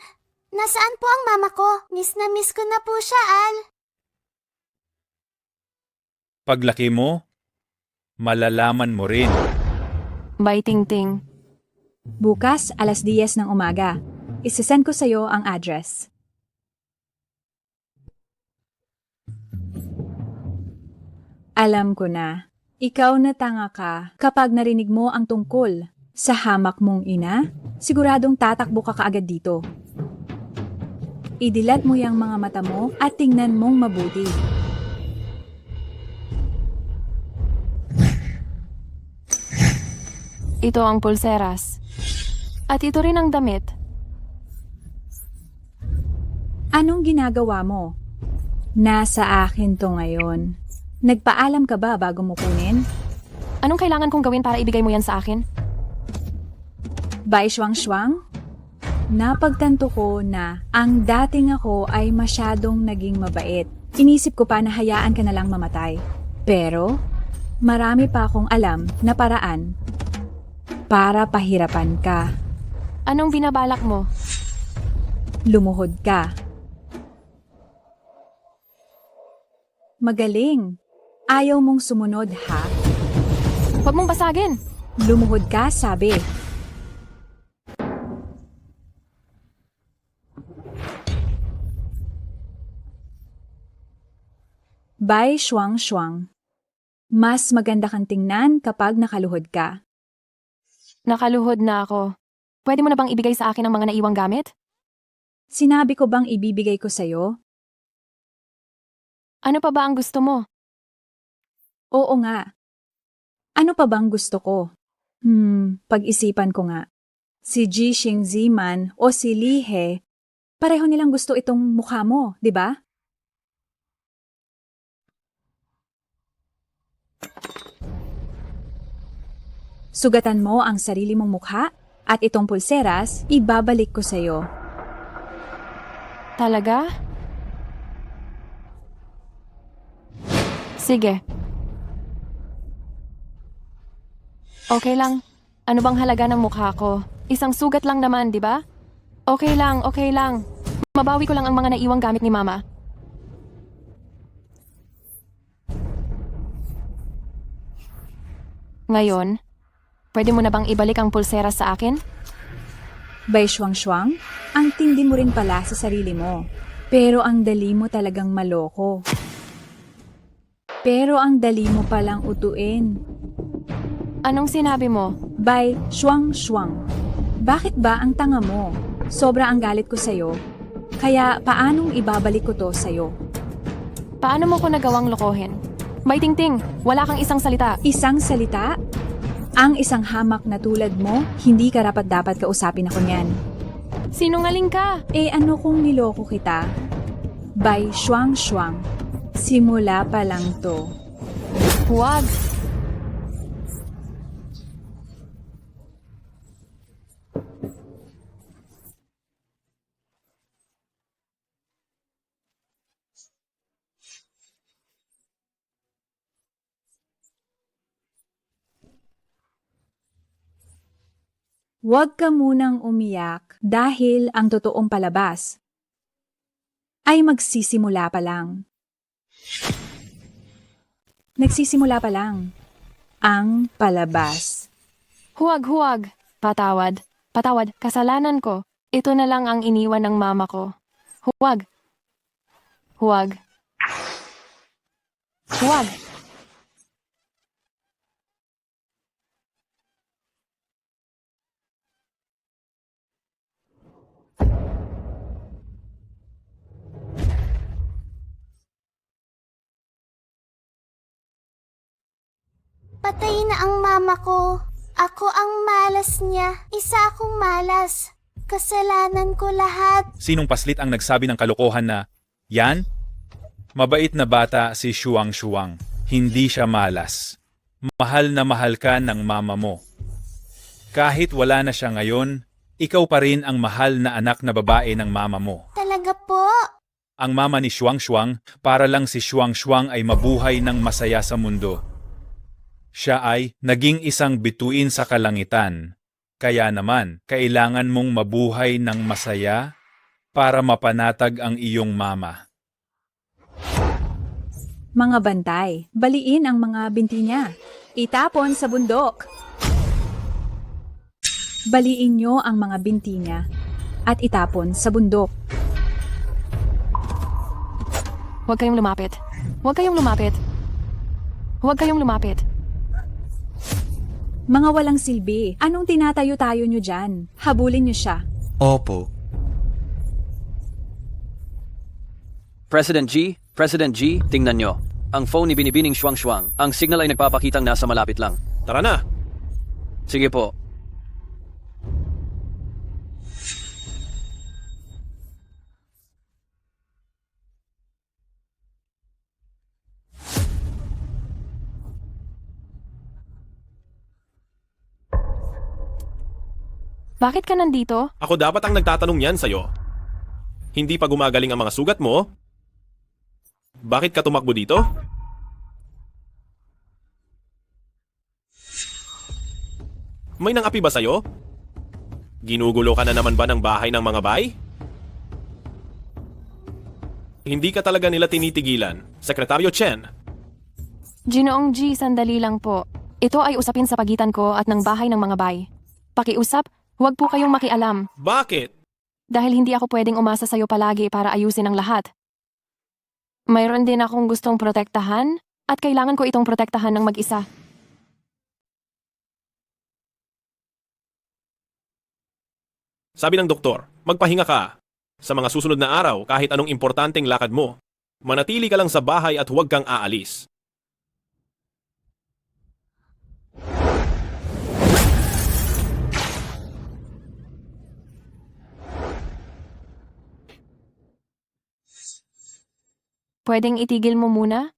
nasaan po ang mama ko? Miss na miss ko na po siya, Al. Paglaki mo, malalaman mo rin. Bye, Ting. Bukas, alas 10 ng umaga. Isesend ko sa'yo ang address. Alam ko na, ikaw na tanga ka kapag narinig mo ang tungkol sa hamak mong ina, siguradong tatakbo ka kaagad dito. Idilat mo yung mga mata mo at tingnan mong mabuti. Ito ang pulseras. At ito rin ang damit. Anong ginagawa mo? Nasa akin to ngayon. Nagpaalam ka ba bago mo kunin? Anong kailangan kong gawin para ibigay mo yan sa akin? Bai Shuang? Napagtanto ko na ang dating ako ay masyadong naging mabait. Inisip ko pa na hayaan ka na lang mamatay. Pero, marami pa akong alam na paraan para pahirapan ka. Anong binabalak mo? Lumuhod ka. Magaling. Ayaw mong sumunod, ha? Huwag mong basagin. Lumuhod ka, sabi. Bai Shuang. Mas maganda kang tingnan kapag nakaluhod ka. Nakaluhod na ako. Pwede mo na bang ibigay sa akin ang mga naiwang gamit? Sinabi ko bang ibibigay ko sa'yo? Ano pa ba ang gusto mo? Oo nga. Ano pa bang gusto ko? Pag-isipan ko nga. Si Ji Xingzi man o si Li He, pareho nilang gusto itong mukha mo, di ba? Sugatan mo ang sarili mong mukha at itong pulseras, ibabalik ko sa'yo. Talaga? Sige. Okay lang. Ano bang halaga ng mukha ko? Isang sugat lang naman, di ba? Okay lang. Mabawi ko lang ang mga naiwang gamit ni Mama. Ngayon, Pwede mo na bang ibalik ang pulsera sa akin? Bay Shuang-Shuang, ang tindi mo rin pala sa sarili mo. Pero ang dali mo talagang maloko. Pero ang dali mo palang utuin. Anong sinabi mo? Bay Shuang-Shuang, bakit ba ang tanga mo? Sobra ang galit ko sa'yo. Kaya paanong ibabalik ko to sa'yo? Paano mo ko nagawang lokohin? Bay Tingting, wala kang isang salita. Isang salita? Ang isang hamak na tulad mo, hindi karapat-dapat kausapin ako niyan. Sinungaling ka! Eh ano kung niloko kita? Bay Shuang-Shuang, simula pa lang to. Huwag! Huwag ka munang umiyak dahil ang totoong palabas ay magsisimula pa lang. Nagsisimula pa lang ang palabas. Huwag! Patawad. Patawad, kasalanan ko. Ito na lang ang iniwan ng mama ko. Huwag! Huwag! Huwag! Patay na ang mama ko. Ako ang malas niya. Isa akong malas. Kasalanan ko lahat. Sinong paslit ang nagsabi ng kalokohan na, yan? Mabait na bata si Shuang-Shuang. Hindi siya malas. Mahal na mahal ka ng mama mo. Kahit wala na siya ngayon, ikaw pa rin ang mahal na anak na babae ng mama mo. Talaga po? Ang mama ni Shuang-Shuang para lang si Shuang-Shuang ay mabuhay ng masaya sa mundo. Siya ay naging isang bituin sa kalangitan. Kaya naman, kailangan mong mabuhay ng masaya para mapanatag ang iyong mama. Mga bantay, baliin ang mga binti niya. Itapon sa bundok. Baliin niyo ang mga binti niya at itapon sa bundok. Huwag kayong lumapit. Huwag kayong lumapit. Huwag kayong lumapit. Mga walang silbi, anong tinatayo-tayo nyo dyan? Habulin nyo siya. Opo. President G, tingnan nyo. Ang phone ni Binibining Shuang-Shuang. Ang signal ay nagpapakitang nasa malapit lang. Tara na! Sige po. Bakit ka nandito? Ako dapat ang nagtatanong yan sa'yo. Hindi pa gumagaling ang mga sugat mo? Bakit ka tumakbo dito? May nangapi ba sa'yo? Ginugulo ka na naman ba ng bahay ng mga bay? Hindi ka talaga nila tinitigilan, Sekretaryo Chen. Ginoong G, sandali lang po. Ito ay usapin sa pagitan ko at ng bahay ng mga bay. Pakiusap, huwag po kayong makialam. Bakit? Dahil hindi ako pwedeng umasa sa'yo palagi para ayusin ang lahat. Mayroon din akong gustong protektahan at kailangan ko itong protektahan ng mag-isa. Sabi ng doktor, magpahinga ka. Sa mga susunod na araw, kahit anong importanteng lakad mo, manatili ka lang sa bahay at huwag kang aalis. Pwedeng itigil mo muna?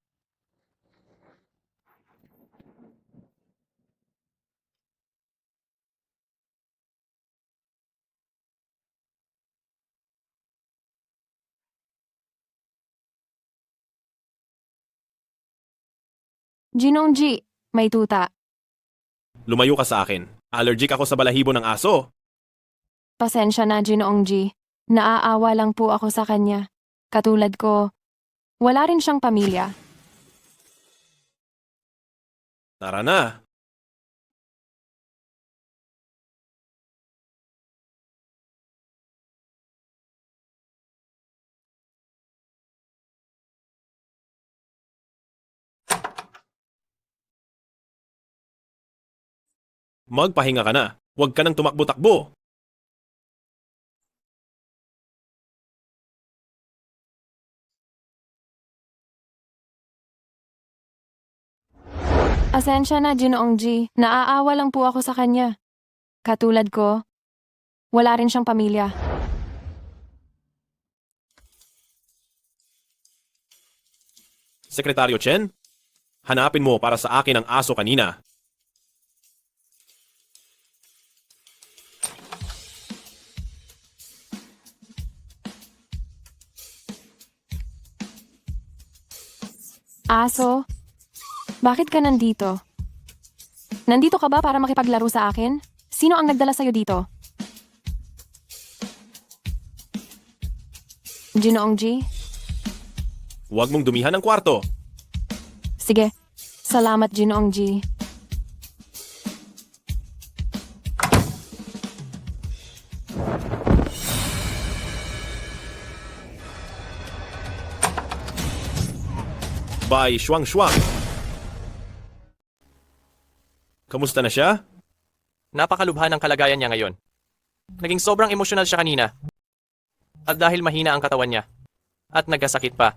Ginoong G, may tuta. Lumayo ka sa akin. Allergic ako sa balahibo ng aso. Pasensya na, Ginoong G. Naaawa lang po ako sa kanya. Katulad ko, wala rin siyang pamilya. Tara na. Magpahinga ka na. Huwag ka nang tumakbo-takbo. Asensya na, Ginoong G. Naaawa lang po ako sa kanya. Katulad ko, wala rin siyang pamilya. Sekretaryo Chen, hanapin mo para sa akin ang aso kanina. Aso? Bakit ka nandito? Nandito ka ba para makipaglaro sa akin? Sino ang nagdala sa'yo dito? Ginoong G? Huwag mong dumihan ang kwarto. Sige. Salamat, Ginoong G. Bai Shuang. Kamusta na siya? Napakalubha ng kalagayan niya ngayon. Naging sobrang emosyonal siya kanina. At dahil mahina ang katawan niya. At nagkasakit pa.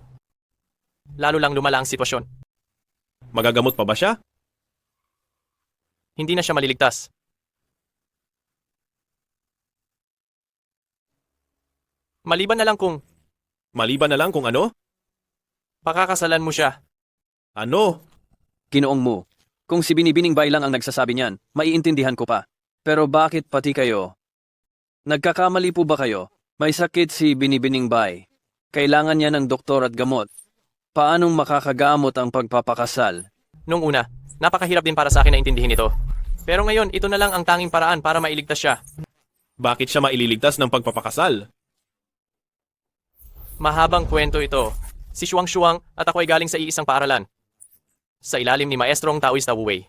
Lalo lang lumala ang sitwasyon. Magagamot pa ba siya? Hindi na siya maliligtas. Maliban na lang kung ano? Pakakasalan mo siya. Ano? Ginoong mo, kung si Binibining Bai lang ang nagsasabi niyan, maiintindihan ko pa. Pero bakit pati kayo? Nagkakamali po ba kayo? May sakit si Binibining Bai. Kailangan niya ng doktor at gamot. Paanong makakagamot ang pagpapakasal? Nung una, napakahirap din para sa akin na intindihin ito. Pero ngayon, ito na lang ang tanging paraan para mailigtas siya. Bakit siya maililigtas ng pagpapakasal? Mahabang kwento ito. Si Shuang at ako ay galing sa iisang paaralan. Sa ilalim ni Maestrong Taoista Wu Wei.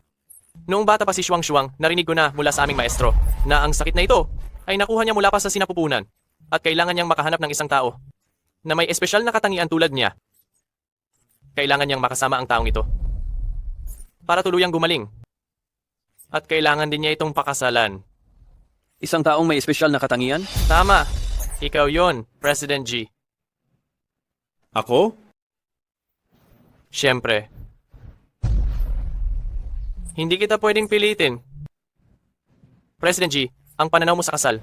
Noong bata pa si Shuang, narinig ko na mula sa aming maestro na ang sakit na ito ay nakuha niya mula pa sa sinapupunan at kailangan niyang makahanap ng isang tao na may espesyal na katangian tulad niya. Kailangan niyang makasama ang taong ito para tuluyang gumaling. At kailangan din niya itong pakasalan. Isang taong may espesyal na katangian? Tama. Ikaw yon, President G. Ako? Siyempre. Hindi kita pwedeng pilitin. President G, ang pananaw mo sa kasal.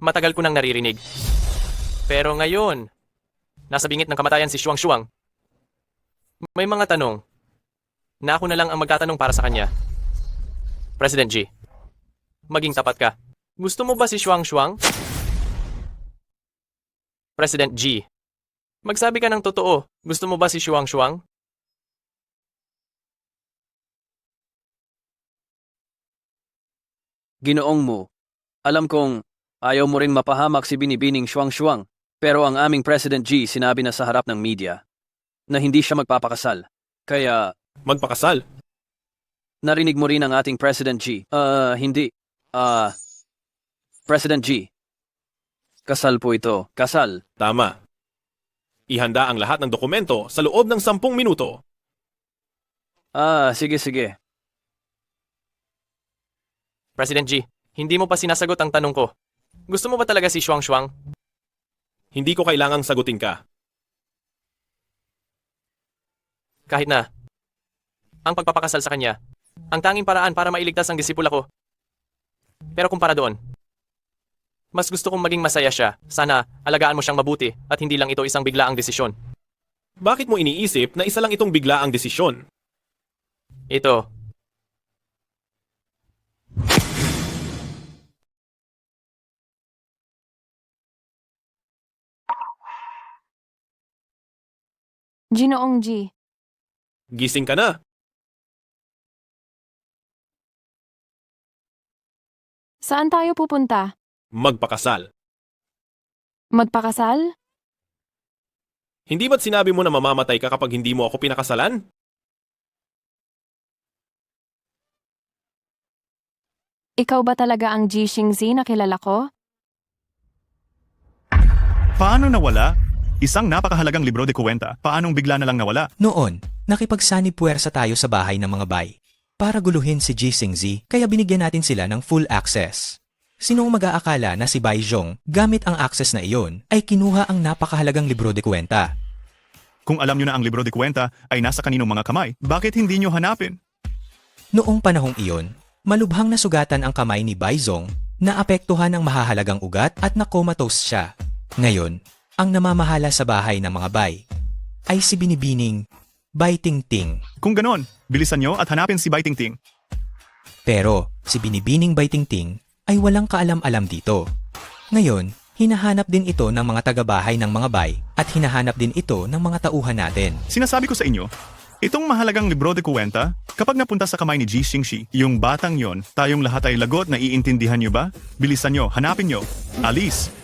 Matagal ko nang naririnig. Pero ngayon, nasa bingit ng kamatayan si Shuang. May mga tanong na ako na lang ang magtatanong para sa kanya. President G, maging tapat ka. Gusto mo ba si Shuang? President G, magsabi ka ng totoo. Gusto mo ba si Shuang? Ginoong mo, alam kong ayaw mo rin mapahamak si Binibining Shuang, pero ang aming President G sinabi na sa harap ng media na hindi siya magpapakasal. Kaya... Magpakasal? Narinig mo rin ang ating President G. Hindi. President G. Kasal po ito. Kasal. Tama. Ihanda ang lahat ng dokumento sa loob ng 10 minuto. Sige. President G, hindi mo pa sinasagot ang tanong ko. Gusto mo ba talaga si Shuang? Hindi ko kailangang sagutin ka. Kahit na, ang pagpapakasal sa kanya, ang tanging paraan para mailigtas ang disipula ko. Pero kumpara doon, mas gusto kong maging masaya siya. Sana alagaan mo siyang mabuti at hindi lang ito isang biglaang desisyon. Bakit mo iniisip na isa lang itong biglaang desisyon? Ito. Ginoong G. Gising ka na. Saan tayo pupunta? Magpakasal. Magpakasal? Hindi ba't sinabi mo na mamamatay ka kapag hindi mo ako pinakasalan? Ikaw ba talaga ang Ji Xingzi na kilala ko? Paano nawala? Isang napakahalagang libro de kuwenta. Paanong bigla na lang nawala? Noon, nakipagsanib puwersa tayo sa bahay ng mga bay. para guluhin si Ji Xingzi kaya binigyan natin sila ng full access. Sinong mag-aakala na si Bai Zhong gamit ang access na iyon ay kinuha ang napakahalagang libro de kwenta? Kung alam nyo na ang libro de kwenta ay nasa kaninong mga kamay, bakit hindi nyo hanapin? Noong panahong iyon, malubhang nasugatan ang kamay ni Bai Zhong na apektuhan ng mahahalagang ugat at na-comatose siya. Ngayon, ang namamahala sa bahay ng mga Bai ay si binibining Bai Tingting. Kung ganon, bilisan nyo at hanapin si Bai Tingting. Pero si binibining Bai Tingting ay walang kaalam-alam dito. Ngayon, hinahanap din ito ng mga taga-bahay ng mga Bai at hinahanap din ito ng mga tauhan natin. Sinasabi ko sa inyo, itong mahalagang libro de kwenta, kapag napunta sa kamay ni Ji Xingzi, yung batang yon, tayong lahat ay lagot na iintindihan nyo ba? Bilisan nyo, hanapin nyo. Alis!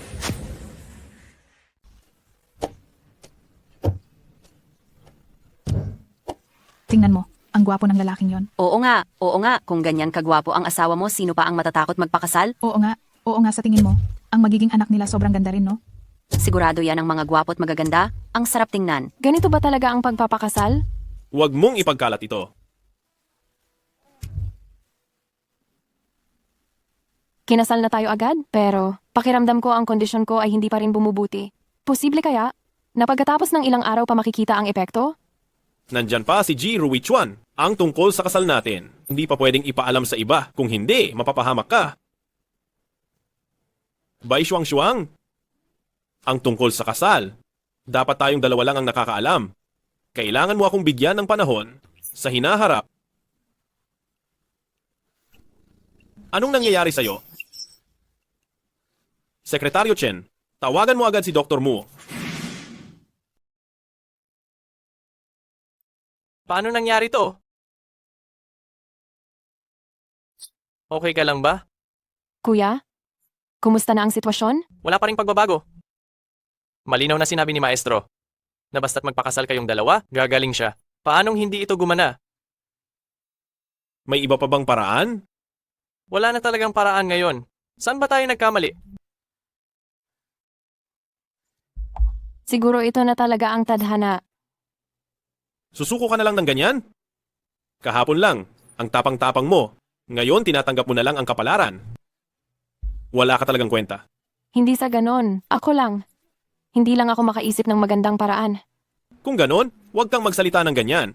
Tingnan mo, ang gwapo ng lalaking yon. Oo nga. Kung ganyan kagwapo ang asawa mo, sino pa ang matatakot magpakasal? Oo nga sa tingin mo. Ang magiging anak nila sobrang ganda rin, no? Sigurado yan ang mga gwapo at magaganda. Ang sarap tingnan. Ganito ba talaga ang pagpapakasal? Huwag mong ipagkalat ito. Kinasal na tayo agad, pero pakiramdam ko ang kondisyon ko ay hindi pa rin bumubuti. Posible kaya na pagkatapos ng ilang araw pa makikita ang epekto? Nandyan pa si Ji Ruichuan, ang tungkol sa kasal natin. Hindi pa pwedeng ipaalam sa iba. Kung hindi, mapapahamak ka. Bai Shuang, ang tungkol sa kasal. Dapat tayong dalawa lang ang nakakaalam. Kailangan mo akong bigyan ng panahon sa hinaharap. Anong nangyayari sa'yo? Sekretaryo Chen, tawagan mo agad si Dr. Mu. Paano nangyari to? Okay ka lang ba? Kuya, kumusta na ang sitwasyon? Wala pa ring pagbabago. Malinaw na sinabi ni Maestro na basta't magpakasal kayong dalawa, gagaling siya. Paanong hindi ito gumana? May iba pa bang paraan? Wala na talagang paraan ngayon. Saan ba tayo nagkamali? Siguro ito na talaga ang tadhana. Susuko ka na lang ng ganyan? Kahapon lang, ang tapang-tapang mo. Ngayon, tinatanggap mo na lang ang kapalaran. Wala ka talagang kwenta. Hindi sa ganon. Ako lang. Hindi lang ako makaisip ng magandang paraan. Kung ganon, huwag kang magsalita ng ganyan.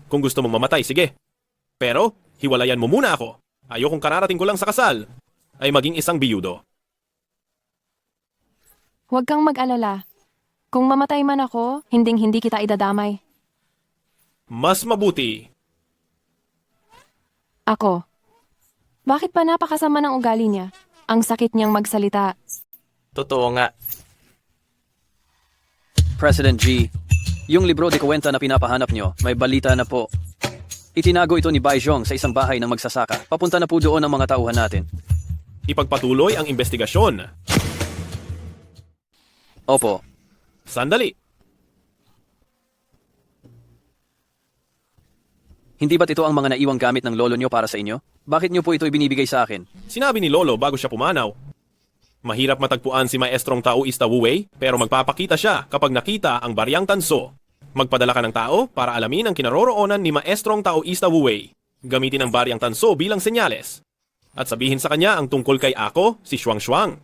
Kung gusto mong mamatay, sige. Pero, hiwalayan mo muna ako. Ayokong kararating ko lang sa kasal ay maging isang biyudo. Huwag kang mag-alala. Kung mamatay man ako, hinding-hindi kita idadamay. Mas mabuti. Ako. Bakit pa napakasama ng ugali niya? Ang sakit niyang magsalita. Totoo nga. President G, yung libro de kwenta na pinapahanap nyo, may balita na po. Itinago ito ni Bai Zhong sa isang bahay ng magsasaka. Papunta na po doon ang mga tauhan natin. Ipagpatuloy ang investigasyon. Opo. Sandali. Hindi ba't ito ang mga naiwang gamit ng lolo nyo para sa inyo? Bakit nyo po ito ibinibigay sa akin? Sinabi ni Lolo bago siya pumanaw. Mahirap matagpuan si Maestrong Taoista Wu Wei, pero magpapakita siya kapag nakita ang Baryang Tanso. Magpadala ka ng tao para alamin ang kinaroroonan ni Maestrong Taoista Wu Wei. Gamitin ang Baryang Tanso bilang senyales. At sabihin sa kanya ang tungkol kay ako, si Shuang.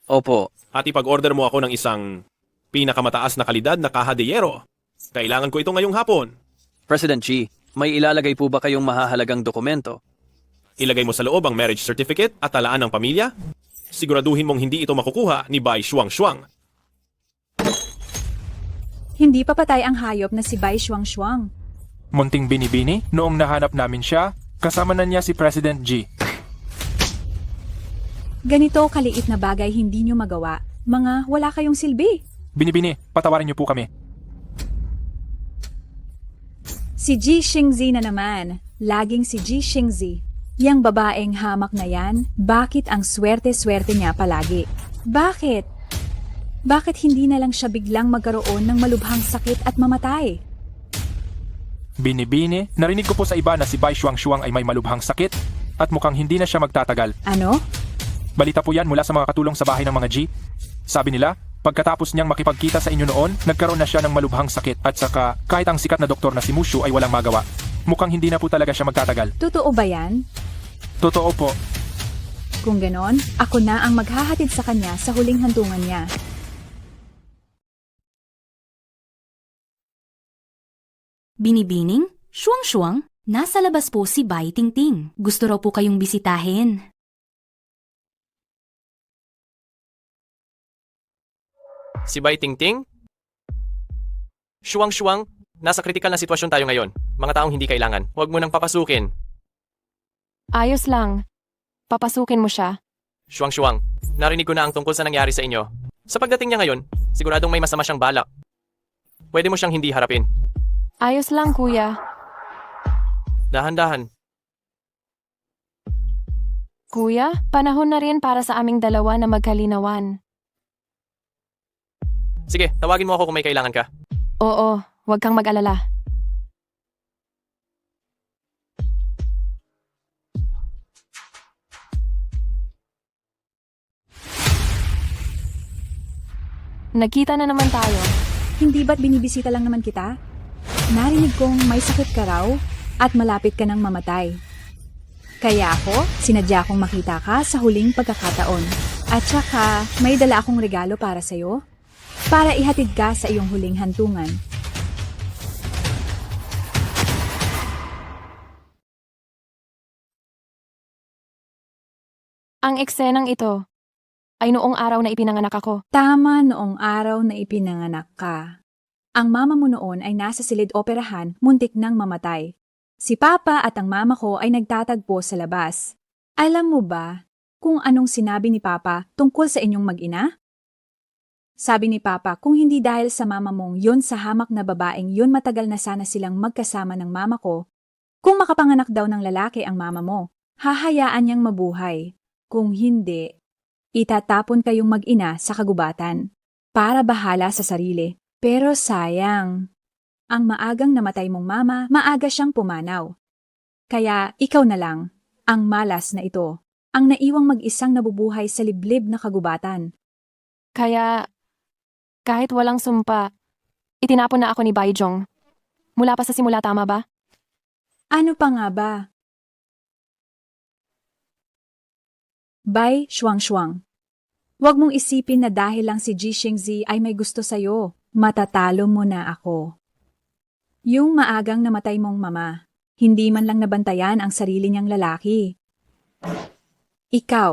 Opo. At ipag-order mo ako ng isang pinakamataas na kalidad na kaha de yero. Kailangan ko ito ngayong hapon. President G, may ilalagay po ba kayong mahahalagang dokumento? Ilagay mo sa loob ang marriage certificate at talaan ng pamilya. Siguraduhin mong hindi ito makukuha ni Bai Shuang. Hindi pa patay ang hayop na si Bai Shuang. Munting binibini, noong nahanap namin siya, kasama na niya si President G. Ganito kaliit na bagay hindi nyo magawa. Mga wala kayong silbi. Binibini, patawarin niyo po kami. Si Ji Xingzi na naman. Laging si Ji Xingzi. Yang babaeng hamak na yan, bakit ang swerte-swerte niya palagi? Bakit? Bakit hindi na lang siya biglang magkaroon ng malubhang sakit at mamatay? Binibini, narinig ko po sa iba na si Bai Shuang ay may malubhang sakit at mukhang hindi na siya magtatagal. Ano? Balita po yan mula sa mga katulong sa bahay ng mga G. Sabi nila, pagkatapos niyang makipagkita sa inyo noon, nagkaroon na siya ng malubhang sakit at saka kahit ang sikat na doktor na si Mushu ay walang magawa. Mukhang hindi na po talaga siya magtatagal. Totoo ba yan? Totoo po. Kung ganon, ako na ang maghahatid sa kanya sa huling hantungan niya. Binibining? Shuang-shuang? Nasa labas po si Bai Tingting. Gusto raw po kayong bisitahin. Si Bai Tingting? Shuang-shuang, nasa kritikal na sitwasyon tayo ngayon. Mga taong hindi kailangan. Huwag mo nang papasukin. Ayos lang. Papasukin mo siya. Shuang-shuang, narinig ko na ang tungkol sa nangyari sa inyo. Sa pagdating niya ngayon, siguradong may masama siyang balak. Pwede mo siyang hindi harapin. Ayos lang, kuya. Dahan-dahan. Kuya, panahon na rin para sa aming dalawa na magkalinawan. Sige, tawagin mo ako kung may kailangan ka. Oo, huwag kang mag-alala. Nagkita na naman tayo. Hindi ba't binibisita lang naman kita? Narinig kong may sakit ka raw at malapit ka ng mamatay. Kaya ako, sinadya kong makita ka sa huling pagkakataon. At saka, may dala akong regalo para sa'yo. Para ihatid ka sa iyong huling hantungan. Ang eksenang ito ay noong araw na ipinanganak ako. Tama, noong araw na ipinanganak ka. Ang mama mo noon ay nasa silid operahan, muntik nang mamatay. Si Papa at ang mama ko ay nagtatagpo sa labas. Alam mo ba kung anong sinabi ni Papa tungkol sa inyong mag-ina? Sabi ni Papa, kung hindi dahil sa mama mong yun sa hamak na babaeng yun, matagal na sana silang magkasama ng mama ko. Kung makapanganak daw ng lalaki ang mama mo, hahayaan niyang mabuhay. Kung hindi, itatapon kayong mag-ina sa kagubatan para bahala sa sarili. Pero sayang, ang maagang namatay mong mama, maaga siyang pumanaw. Kaya ikaw na lang, ang malas na ito, ang naiwang mag-isang nabubuhay sa liblib na kagubatan. Kaya, kahit walang sumpa, itinapon na ako ni Baijong. Mula pa sa simula, tama ba? Ano pa nga ba? Bai Shuang-shuang. Huwag mong isipin na dahil lang si Ji Xingzi ay may gusto sa'yo, matatalo mo na ako. Yung maagang namatay mong mama, hindi man lang nabantayan ang sarili niyang lalaki. Ikaw,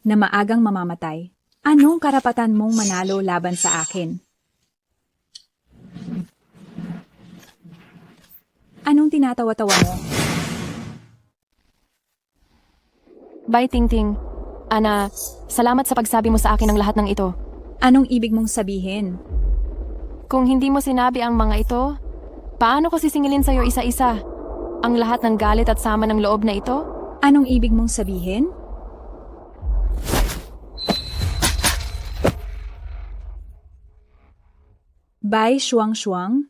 na maagang mamamatay, anong karapatan mong manalo laban sa akin? Anong tinatawa-tawa mo? Bai Tingting, Ana, salamat sa pagsabi mo sa akin ng lahat ng ito. Anong ibig mong sabihin? Kung hindi mo sinabi ang mga ito, paano ko sisingilin sa'yo isa-isa? Ang lahat ng galit at sama ng loob na ito? Anong ibig mong sabihin? Bai Shuang-shuang,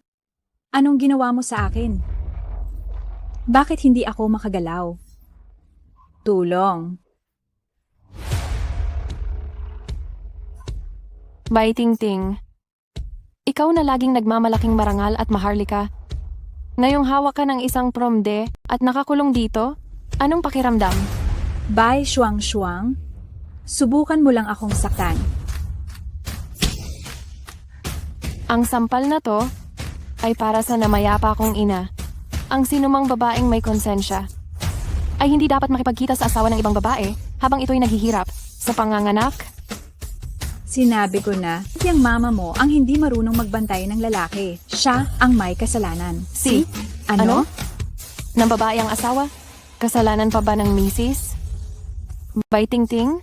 anong ginawa mo sa akin? Bakit hindi ako makagalaw? Tulong. Bai Tingting, ikaw na laging nagmamalaking marangal at maharlika. Ngayong hawak ka ng isang promde at nakakulong dito, anong pakiramdam? Bai Shuang-shuang, subukan mo lang akong saktan. Ang sampal na to ay para sa namayapa kong ina. Ang sinumang babaeng may konsensya ay hindi dapat makipagkita sa asawa ng ibang babae habang ito'y naghihirap sa panganganak. Sinabi ko na, yung mama mo ang hindi marunong magbantay ng lalaki. Siya ang may kasalanan. Si? Ano? Ng babae ang asawa? Kasalanan pa ba ng misis? Bai Tingting?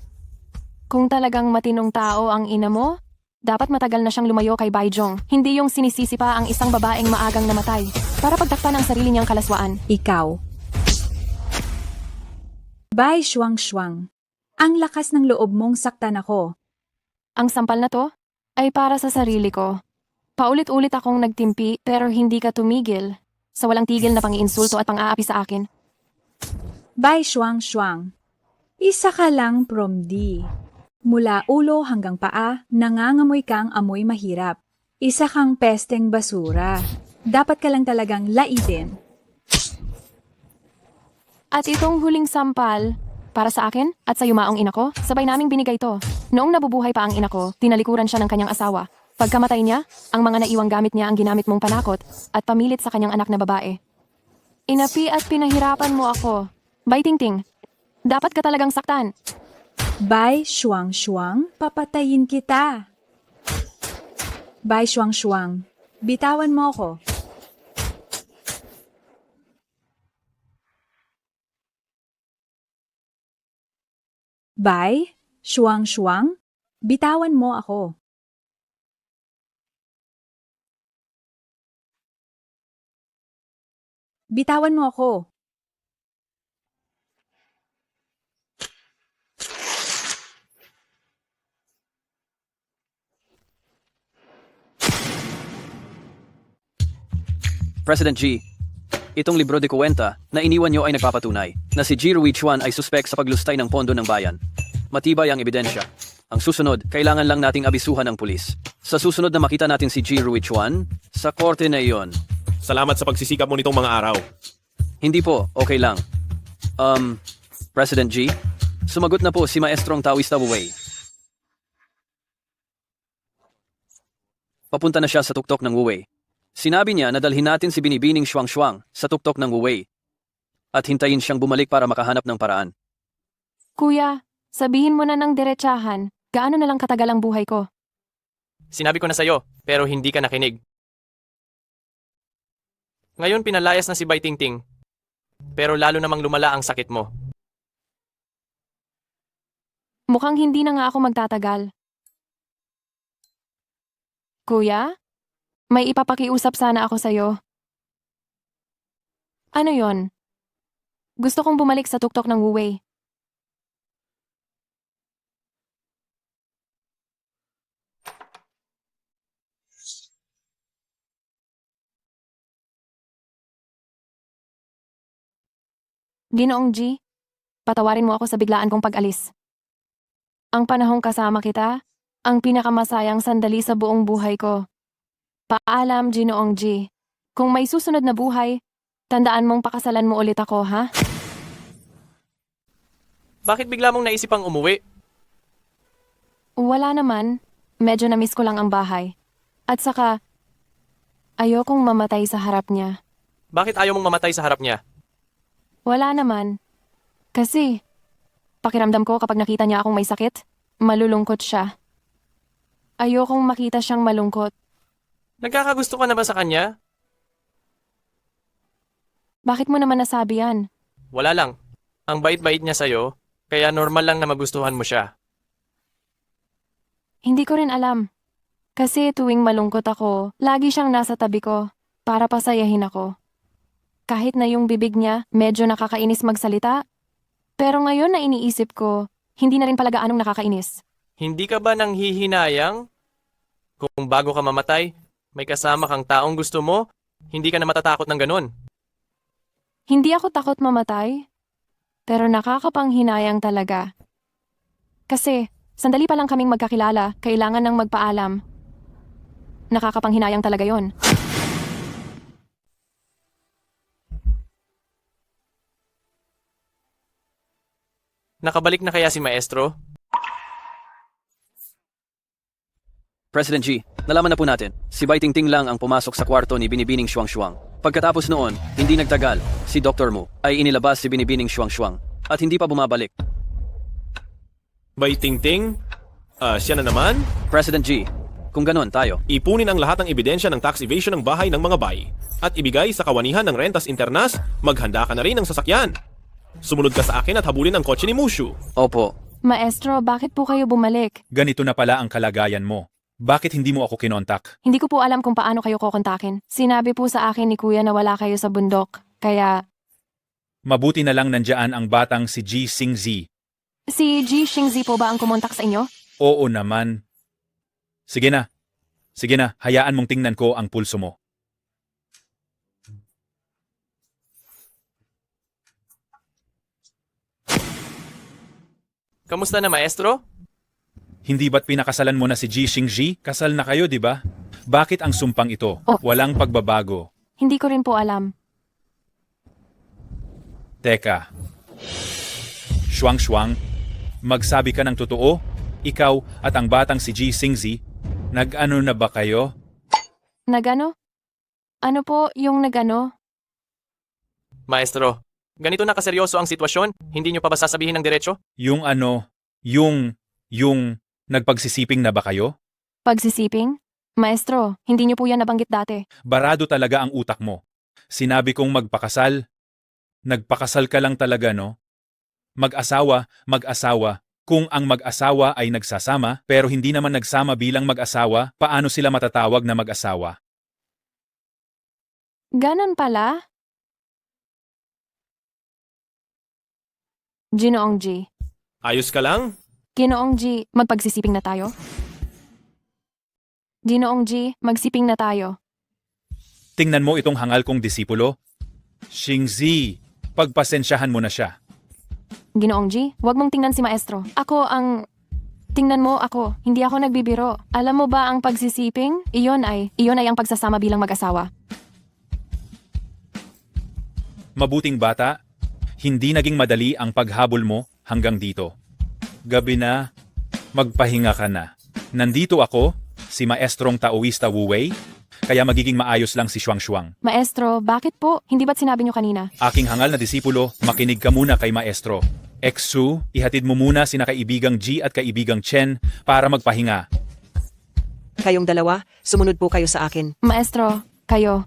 Kung talagang matinong tao ang ina mo, dapat matagal na siyang lumayo kay Baijong. Hindi yung sinisisi pa ang isang babaeng maagang namatay para pagtakpan ang sarili niyang kalaswaan. Ikaw. Bai Shuang-shuang, ang lakas ng loob mong saktan ako. Ang sampal na to ay para sa sarili ko. Paulit-ulit akong nagtimpi pero hindi ka tumigil sa walang tigil na pang-iinsulto at pang-aapi sa akin. Bai Shuang-shuang, isa ka lang promdi. Mula ulo hanggang paa, nangangamoy kang amoy mahirap. Isa kang pesteng basura. Dapat ka lang talagang laitin. At itong huling sampal, para sa akin at sa yumaong ina ko, sabay naming binigay ito. Noong nabubuhay pa ang ina ko, tinalikuran siya ng kanyang asawa. Pagkamatay niya, ang mga naiwang gamit niya ang ginamit mong panakot at pamilit sa kanyang anak na babae. Inapi at pinahirapan mo ako. Bay Tingting, dapat ka talagang saktan. Bai Shuang Shuang, papatayin kita. Bai Shuang Shuang, bitawan mo ako. Bai Shuang Shuang, bitawan mo ako. Bitawan mo ako. President G, itong libro de kuwenta na iniwan niyo ay nagpapatunay na si Ji Ruichuan ay suspek sa paglustay ng pondo ng bayan. Matibay ang ebidensya. Ang susunod, kailangan lang nating abisuhan ang pulis. Sa susunod na makita natin si Ji Ruichuan, sa korte na iyon. Salamat sa pagsisikap mo nitong mga araw. Hindi po, okay lang. President G, sumagot na po si Maestrong Taoista Wu-Wei. Papunta na siya sa tuktok ng Wu-Wei. Sinabi niya na dalhin natin si Binibining Shuang-Shuang sa tuktok ng Wu-Wei at hintayin siyang bumalik para makahanap ng paraan. Kuya, sabihin mo na ng diretsahan, gaano na lang katagal ang buhay ko? Sinabi ko na sa'yo, pero hindi ka nakinig. Ngayon pinalayas na si Bai Tingting, pero lalo namang lumala ang sakit mo. Mukhang hindi na nga ako magtatagal. Kuya? May ipapakiusap sana ako sa'yo. Ano yon? Gusto kong bumalik sa tuktok ng Wu-Wei. Ginoong G, patawarin mo ako sa biglaan kong pag-alis. Ang panahong kasama kita, ang pinakamasayang sandali sa buong buhay ko. Paalam, Ginoong G. Kung may susunod na buhay, tandaan mong pakasalan mo ulit ako, ha? Bakit bigla mong naisipang umuwi? Wala naman. Medyo na-miss ko lang ang bahay. At saka, ayokong mamatay sa harap niya. Bakit ayaw mong mamatay sa harap niya? Wala naman. Kasi, pakiramdam ko kapag nakita niya akong may sakit, malulungkot siya. Ayokong makita siyang malungkot. Nagkakagusto ka na ba sa kanya? Bakit mo naman nasabi yan? Wala lang. Ang bait-bait niya sa'yo, kaya normal lang na magustuhan mo siya. Hindi ko rin alam. Kasi tuwing malungkot ako, lagi siyang nasa tabi ko para pasayahin ako. Kahit na yung bibig niya medyo nakakainis magsalita, pero ngayon na iniisip ko, hindi na rin pala gaanong nakakainis. Hindi ka ba nang hihinayang? Kung bago ka mamatay, may kasama kang taong gusto mo, hindi ka na matatakot ng ganun. Hindi ako takot mamatay, pero nakakapanghinayang talaga. Kasi, sandali pa lang kaming magkakilala, kailangan ng magpaalam. Nakakapanghinayang talaga yon. Nakabalik na kaya si Maestro? President G, nalaman na po natin, si Bai Tingting lang ang pumasok sa kwarto ni Binibining Shuang-Shuang. Pagkatapos noon, hindi nagtagal, si Dr. Mu ay inilabas si Binibining Shuang-Shuang at hindi pa bumabalik. Bai Tingting? Siya na naman? President G, kung ganon tayo. Ipunin ang lahat ng ebidensya ng tax evasion ng bahay ng mga bay at ibigay sa kawanihan ng rentas internas, maghanda ka na rin ng sasakyan. Sumunod ka sa akin at habulin ang kotse ni Mushu. Opo. Maestro, bakit po kayo bumalik? Ganito na pala ang kalagayan mo. Bakit hindi mo ako kinontak? Hindi ko po alam kung paano kayo kukontakin. Sinabi po sa akin ni Kuya na wala kayo sa bundok, kaya... Mabuti na lang nandiyan ang batang si Ji Xingzi. Si Ji Xingzi po ba ang kumontak sa inyo? Oo naman. Sige na. Sige na, hayaan mong tingnan ko ang pulso mo. Kamusta na, Maestro? Hindi ba't pinakasalan mo na si Ji Xingzi? Kasal na kayo, di ba? Bakit ang sumpang ito? Walang pagbabago. Hindi ko rin po alam. Teka. Shuang, magsabi ka ng totoo? Ikaw at ang batang si Ji Xingzi, nag-ano na ba kayo? Nagano? Ano po yung nagano? Maestro, ganito na kaseryoso ang sitwasyon, hindi nyo pa ba sasabihin ng diretso? Yung nagpagsisiping na ba kayo? Pagsisiping? Maestro, hindi niyo po yan nabanggit dati. Barado talaga ang utak mo. Sinabi kong magpakasal. Nagpakasal ka lang talaga, no? Mag-asawa. Kung ang mag-asawa ay nagsasama, pero hindi naman nagsama bilang mag-asawa, paano sila matatawag na mag-asawa? Ganon pala? Ginoong G. Ayos ka lang? Ginoong G, magpagsisiping na tayo? Ginoong G, magsiping na tayo. Tingnan mo itong hangal kong disipulo. Xingzi, pagpasensyahan mo na siya. Ginoong G, huwag mong tingnan si Maestro. Tingnan mo ako, hindi ako nagbibiro. Alam mo ba ang pagsisiping? Iyon ay ang pagsasama bilang mag-asawa. Mabuting bata, hindi naging madali ang paghabol mo hanggang dito. Gabi na, magpahinga ka na. Nandito ako, si Maestrong Taoista Wu Wei, kaya magiging maayos lang si Shuang. Maestro, bakit po? Hindi ba't sinabi niyo kanina? Aking hangal na disipulo, makinig ka muna kay Maestro. Exu, ihatid mo muna sina kaibigang Ji at kaibigang Chen para magpahinga. Kayong dalawa, sumunod po kayo sa akin. Maestro, kayo.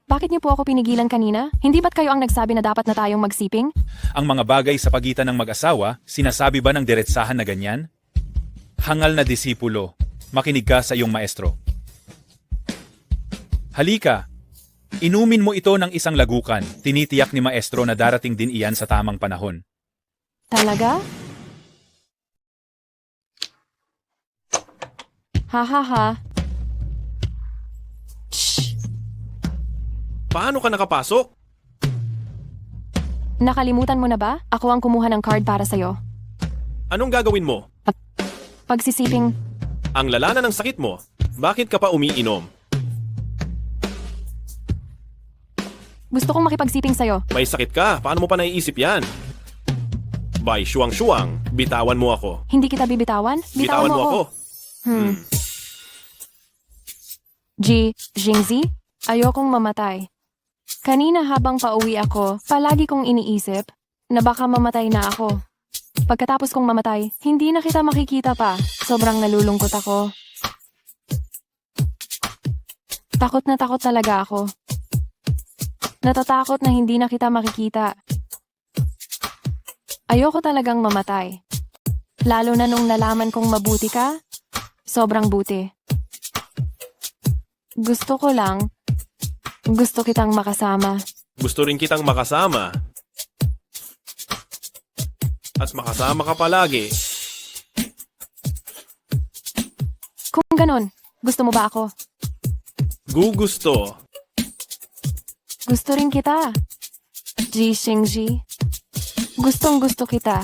Bakit niyo po ako pinigilan kanina? Hindi ba't kayo ang nagsabi na dapat na tayong magsiping? Ang mga bagay sa pagitan ng mag-asawa, sinasabi ba ng diretsahan na ganyan? Hangal na disipulo, makinig ka sa iyong maestro. Halika, inumin mo ito ng isang lagukan. Tinitiyak ni maestro na darating din iyan sa tamang panahon. Talaga? Ha. Shh! Paano ka nakapasok? Nakalimutan mo na ba? Ako ang kumuha ng card para sa'yo. Anong gagawin mo? Pagsisiping, Ang lala na ng sakit mo. Bakit ka pa umiinom? gusto kong makipagsiping sa'yo. May sakit ka. Paano mo pa naiisip yan? Bay, Shuang, bitawan mo ako. Hindi kita bibitawan? Bitawan mo ako. Ji, Xingzi, ayokong mamatay. Kanina habang pauwi ako, palagi kong iniisip na baka mamatay na ako. Pagkatapos kong mamatay, hindi na kita makikita pa. Sobrang nalulungkot ako. Takot na takot talaga ako. Natatakot na hindi na kita makikita. Ayoko talagang mamatay. Lalo na nung nalaman kong mabuti ka, sobrang buti. Gusto kitang makasama. Gusto rin kitang makasama. At makasama ka palagi. Kung ganon, gusto mo ba ako? Gugusto. Gusto rin kita. Ji Xingzi. Gustong gusto kita.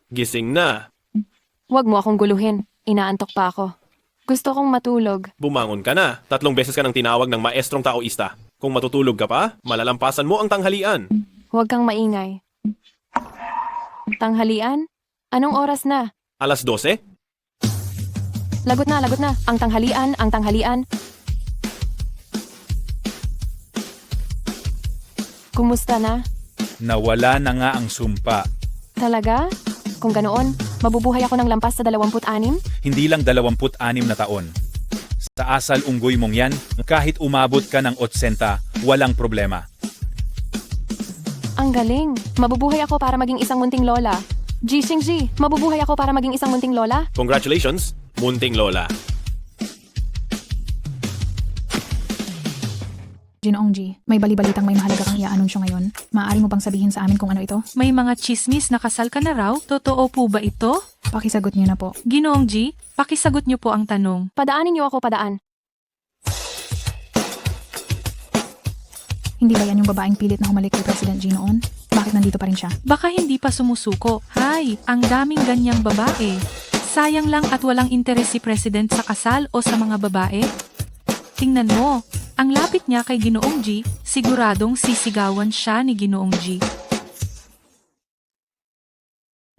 Gising na. Huwag mo akong guluhin. Inaantok pa ako. Gusto kong matulog. Bumangon ka na. 3 beses ka nang tinawag ng maestrong taoista. Kung matutulog ka pa, malalampasan mo ang tanghalian. Huwag kang maingay. Tanghalian? Anong oras na? 12:00? Lagot na. Ang tanghalian. Kumusta na? Nawala na nga ang sumpa. Talaga? Kung ganoon, mabubuhay ako ng lampas sa 26? Hindi lang 26 na taon. Sa asal unggoy mong yan, kahit umabot ka ng 80, walang problema. Ang galing. Mabubuhay ako para maging isang munting lola. Ji Xingzi, mabubuhay ako para maging isang munting lola? Congratulations, munting lola. Ginoong G, may bali-balitang may mahalaga kang i-anunsyo ngayon. Maaari mo bang sabihin sa amin kung ano ito? May mga chismis na kasal ka na raw? Totoo po ba ito? Pakisagot niyo na po. Ginoong G, pakisagot niyo po ang tanong. Padaanin niyo ako padaan. Hindi ba yan yung babaeng pilit na humalik kay President G noon? Bakit nandito pa rin siya? Baka hindi pa sumusuko. Hay, ang daming ganyang babae. Sayang lang at walang interes si President sa kasal o sa mga babae. Tingnan mo, ang lapit niya kay Ginoong G, siguradong sisigawan siya ni Ginoong G.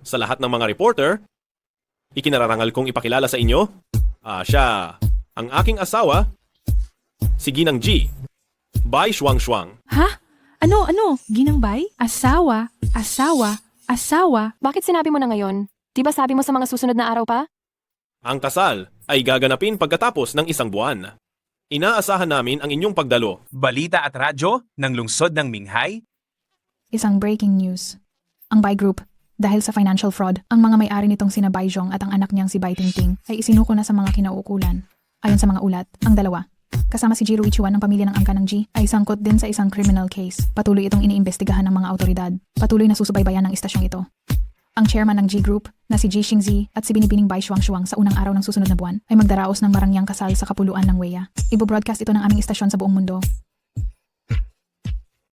Sa lahat ng mga reporter, ikinararangal kong ipakilala sa inyo, siya ang aking asawa, si Ginang G, Bai Shuang-Shuang. Ha? Ano? Ginangbay? Asawa? Bakit sinabi mo na ngayon? Di ba sabi mo sa mga susunod na araw pa? Ang kasal ay gaganapin pagkatapos ng 1 buwan. Inaasahan namin ang inyong pagdalo. Balita at radyo ng lungsod ng Minghay. Isang breaking news. Ang Bai Group, dahil sa financial fraud, ang mga may-ari nitong sina Bai Zhong at ang anak niyang si Bai Tingting ay isinuko na sa mga kinauukulan. Ayon sa mga ulat, ang dalawa, kasama si Ji Ruichuan ng pamilya ng angka ng G, ay sangkot din sa isang criminal case. Patuloy itong iniimbestigahan ng mga autoridad. Patuloy na susubaybayan ng istasyong ito. Ang chairman ng G Group, na si Ji Xingzi at si binibining Bai Shuang-Shuang sa unang araw ng susunod na buwan, ay magdaraos ng marangyang kasal sa kapuluan ng Weya. Ibo-broadcast ito ng aming istasyon sa buong mundo.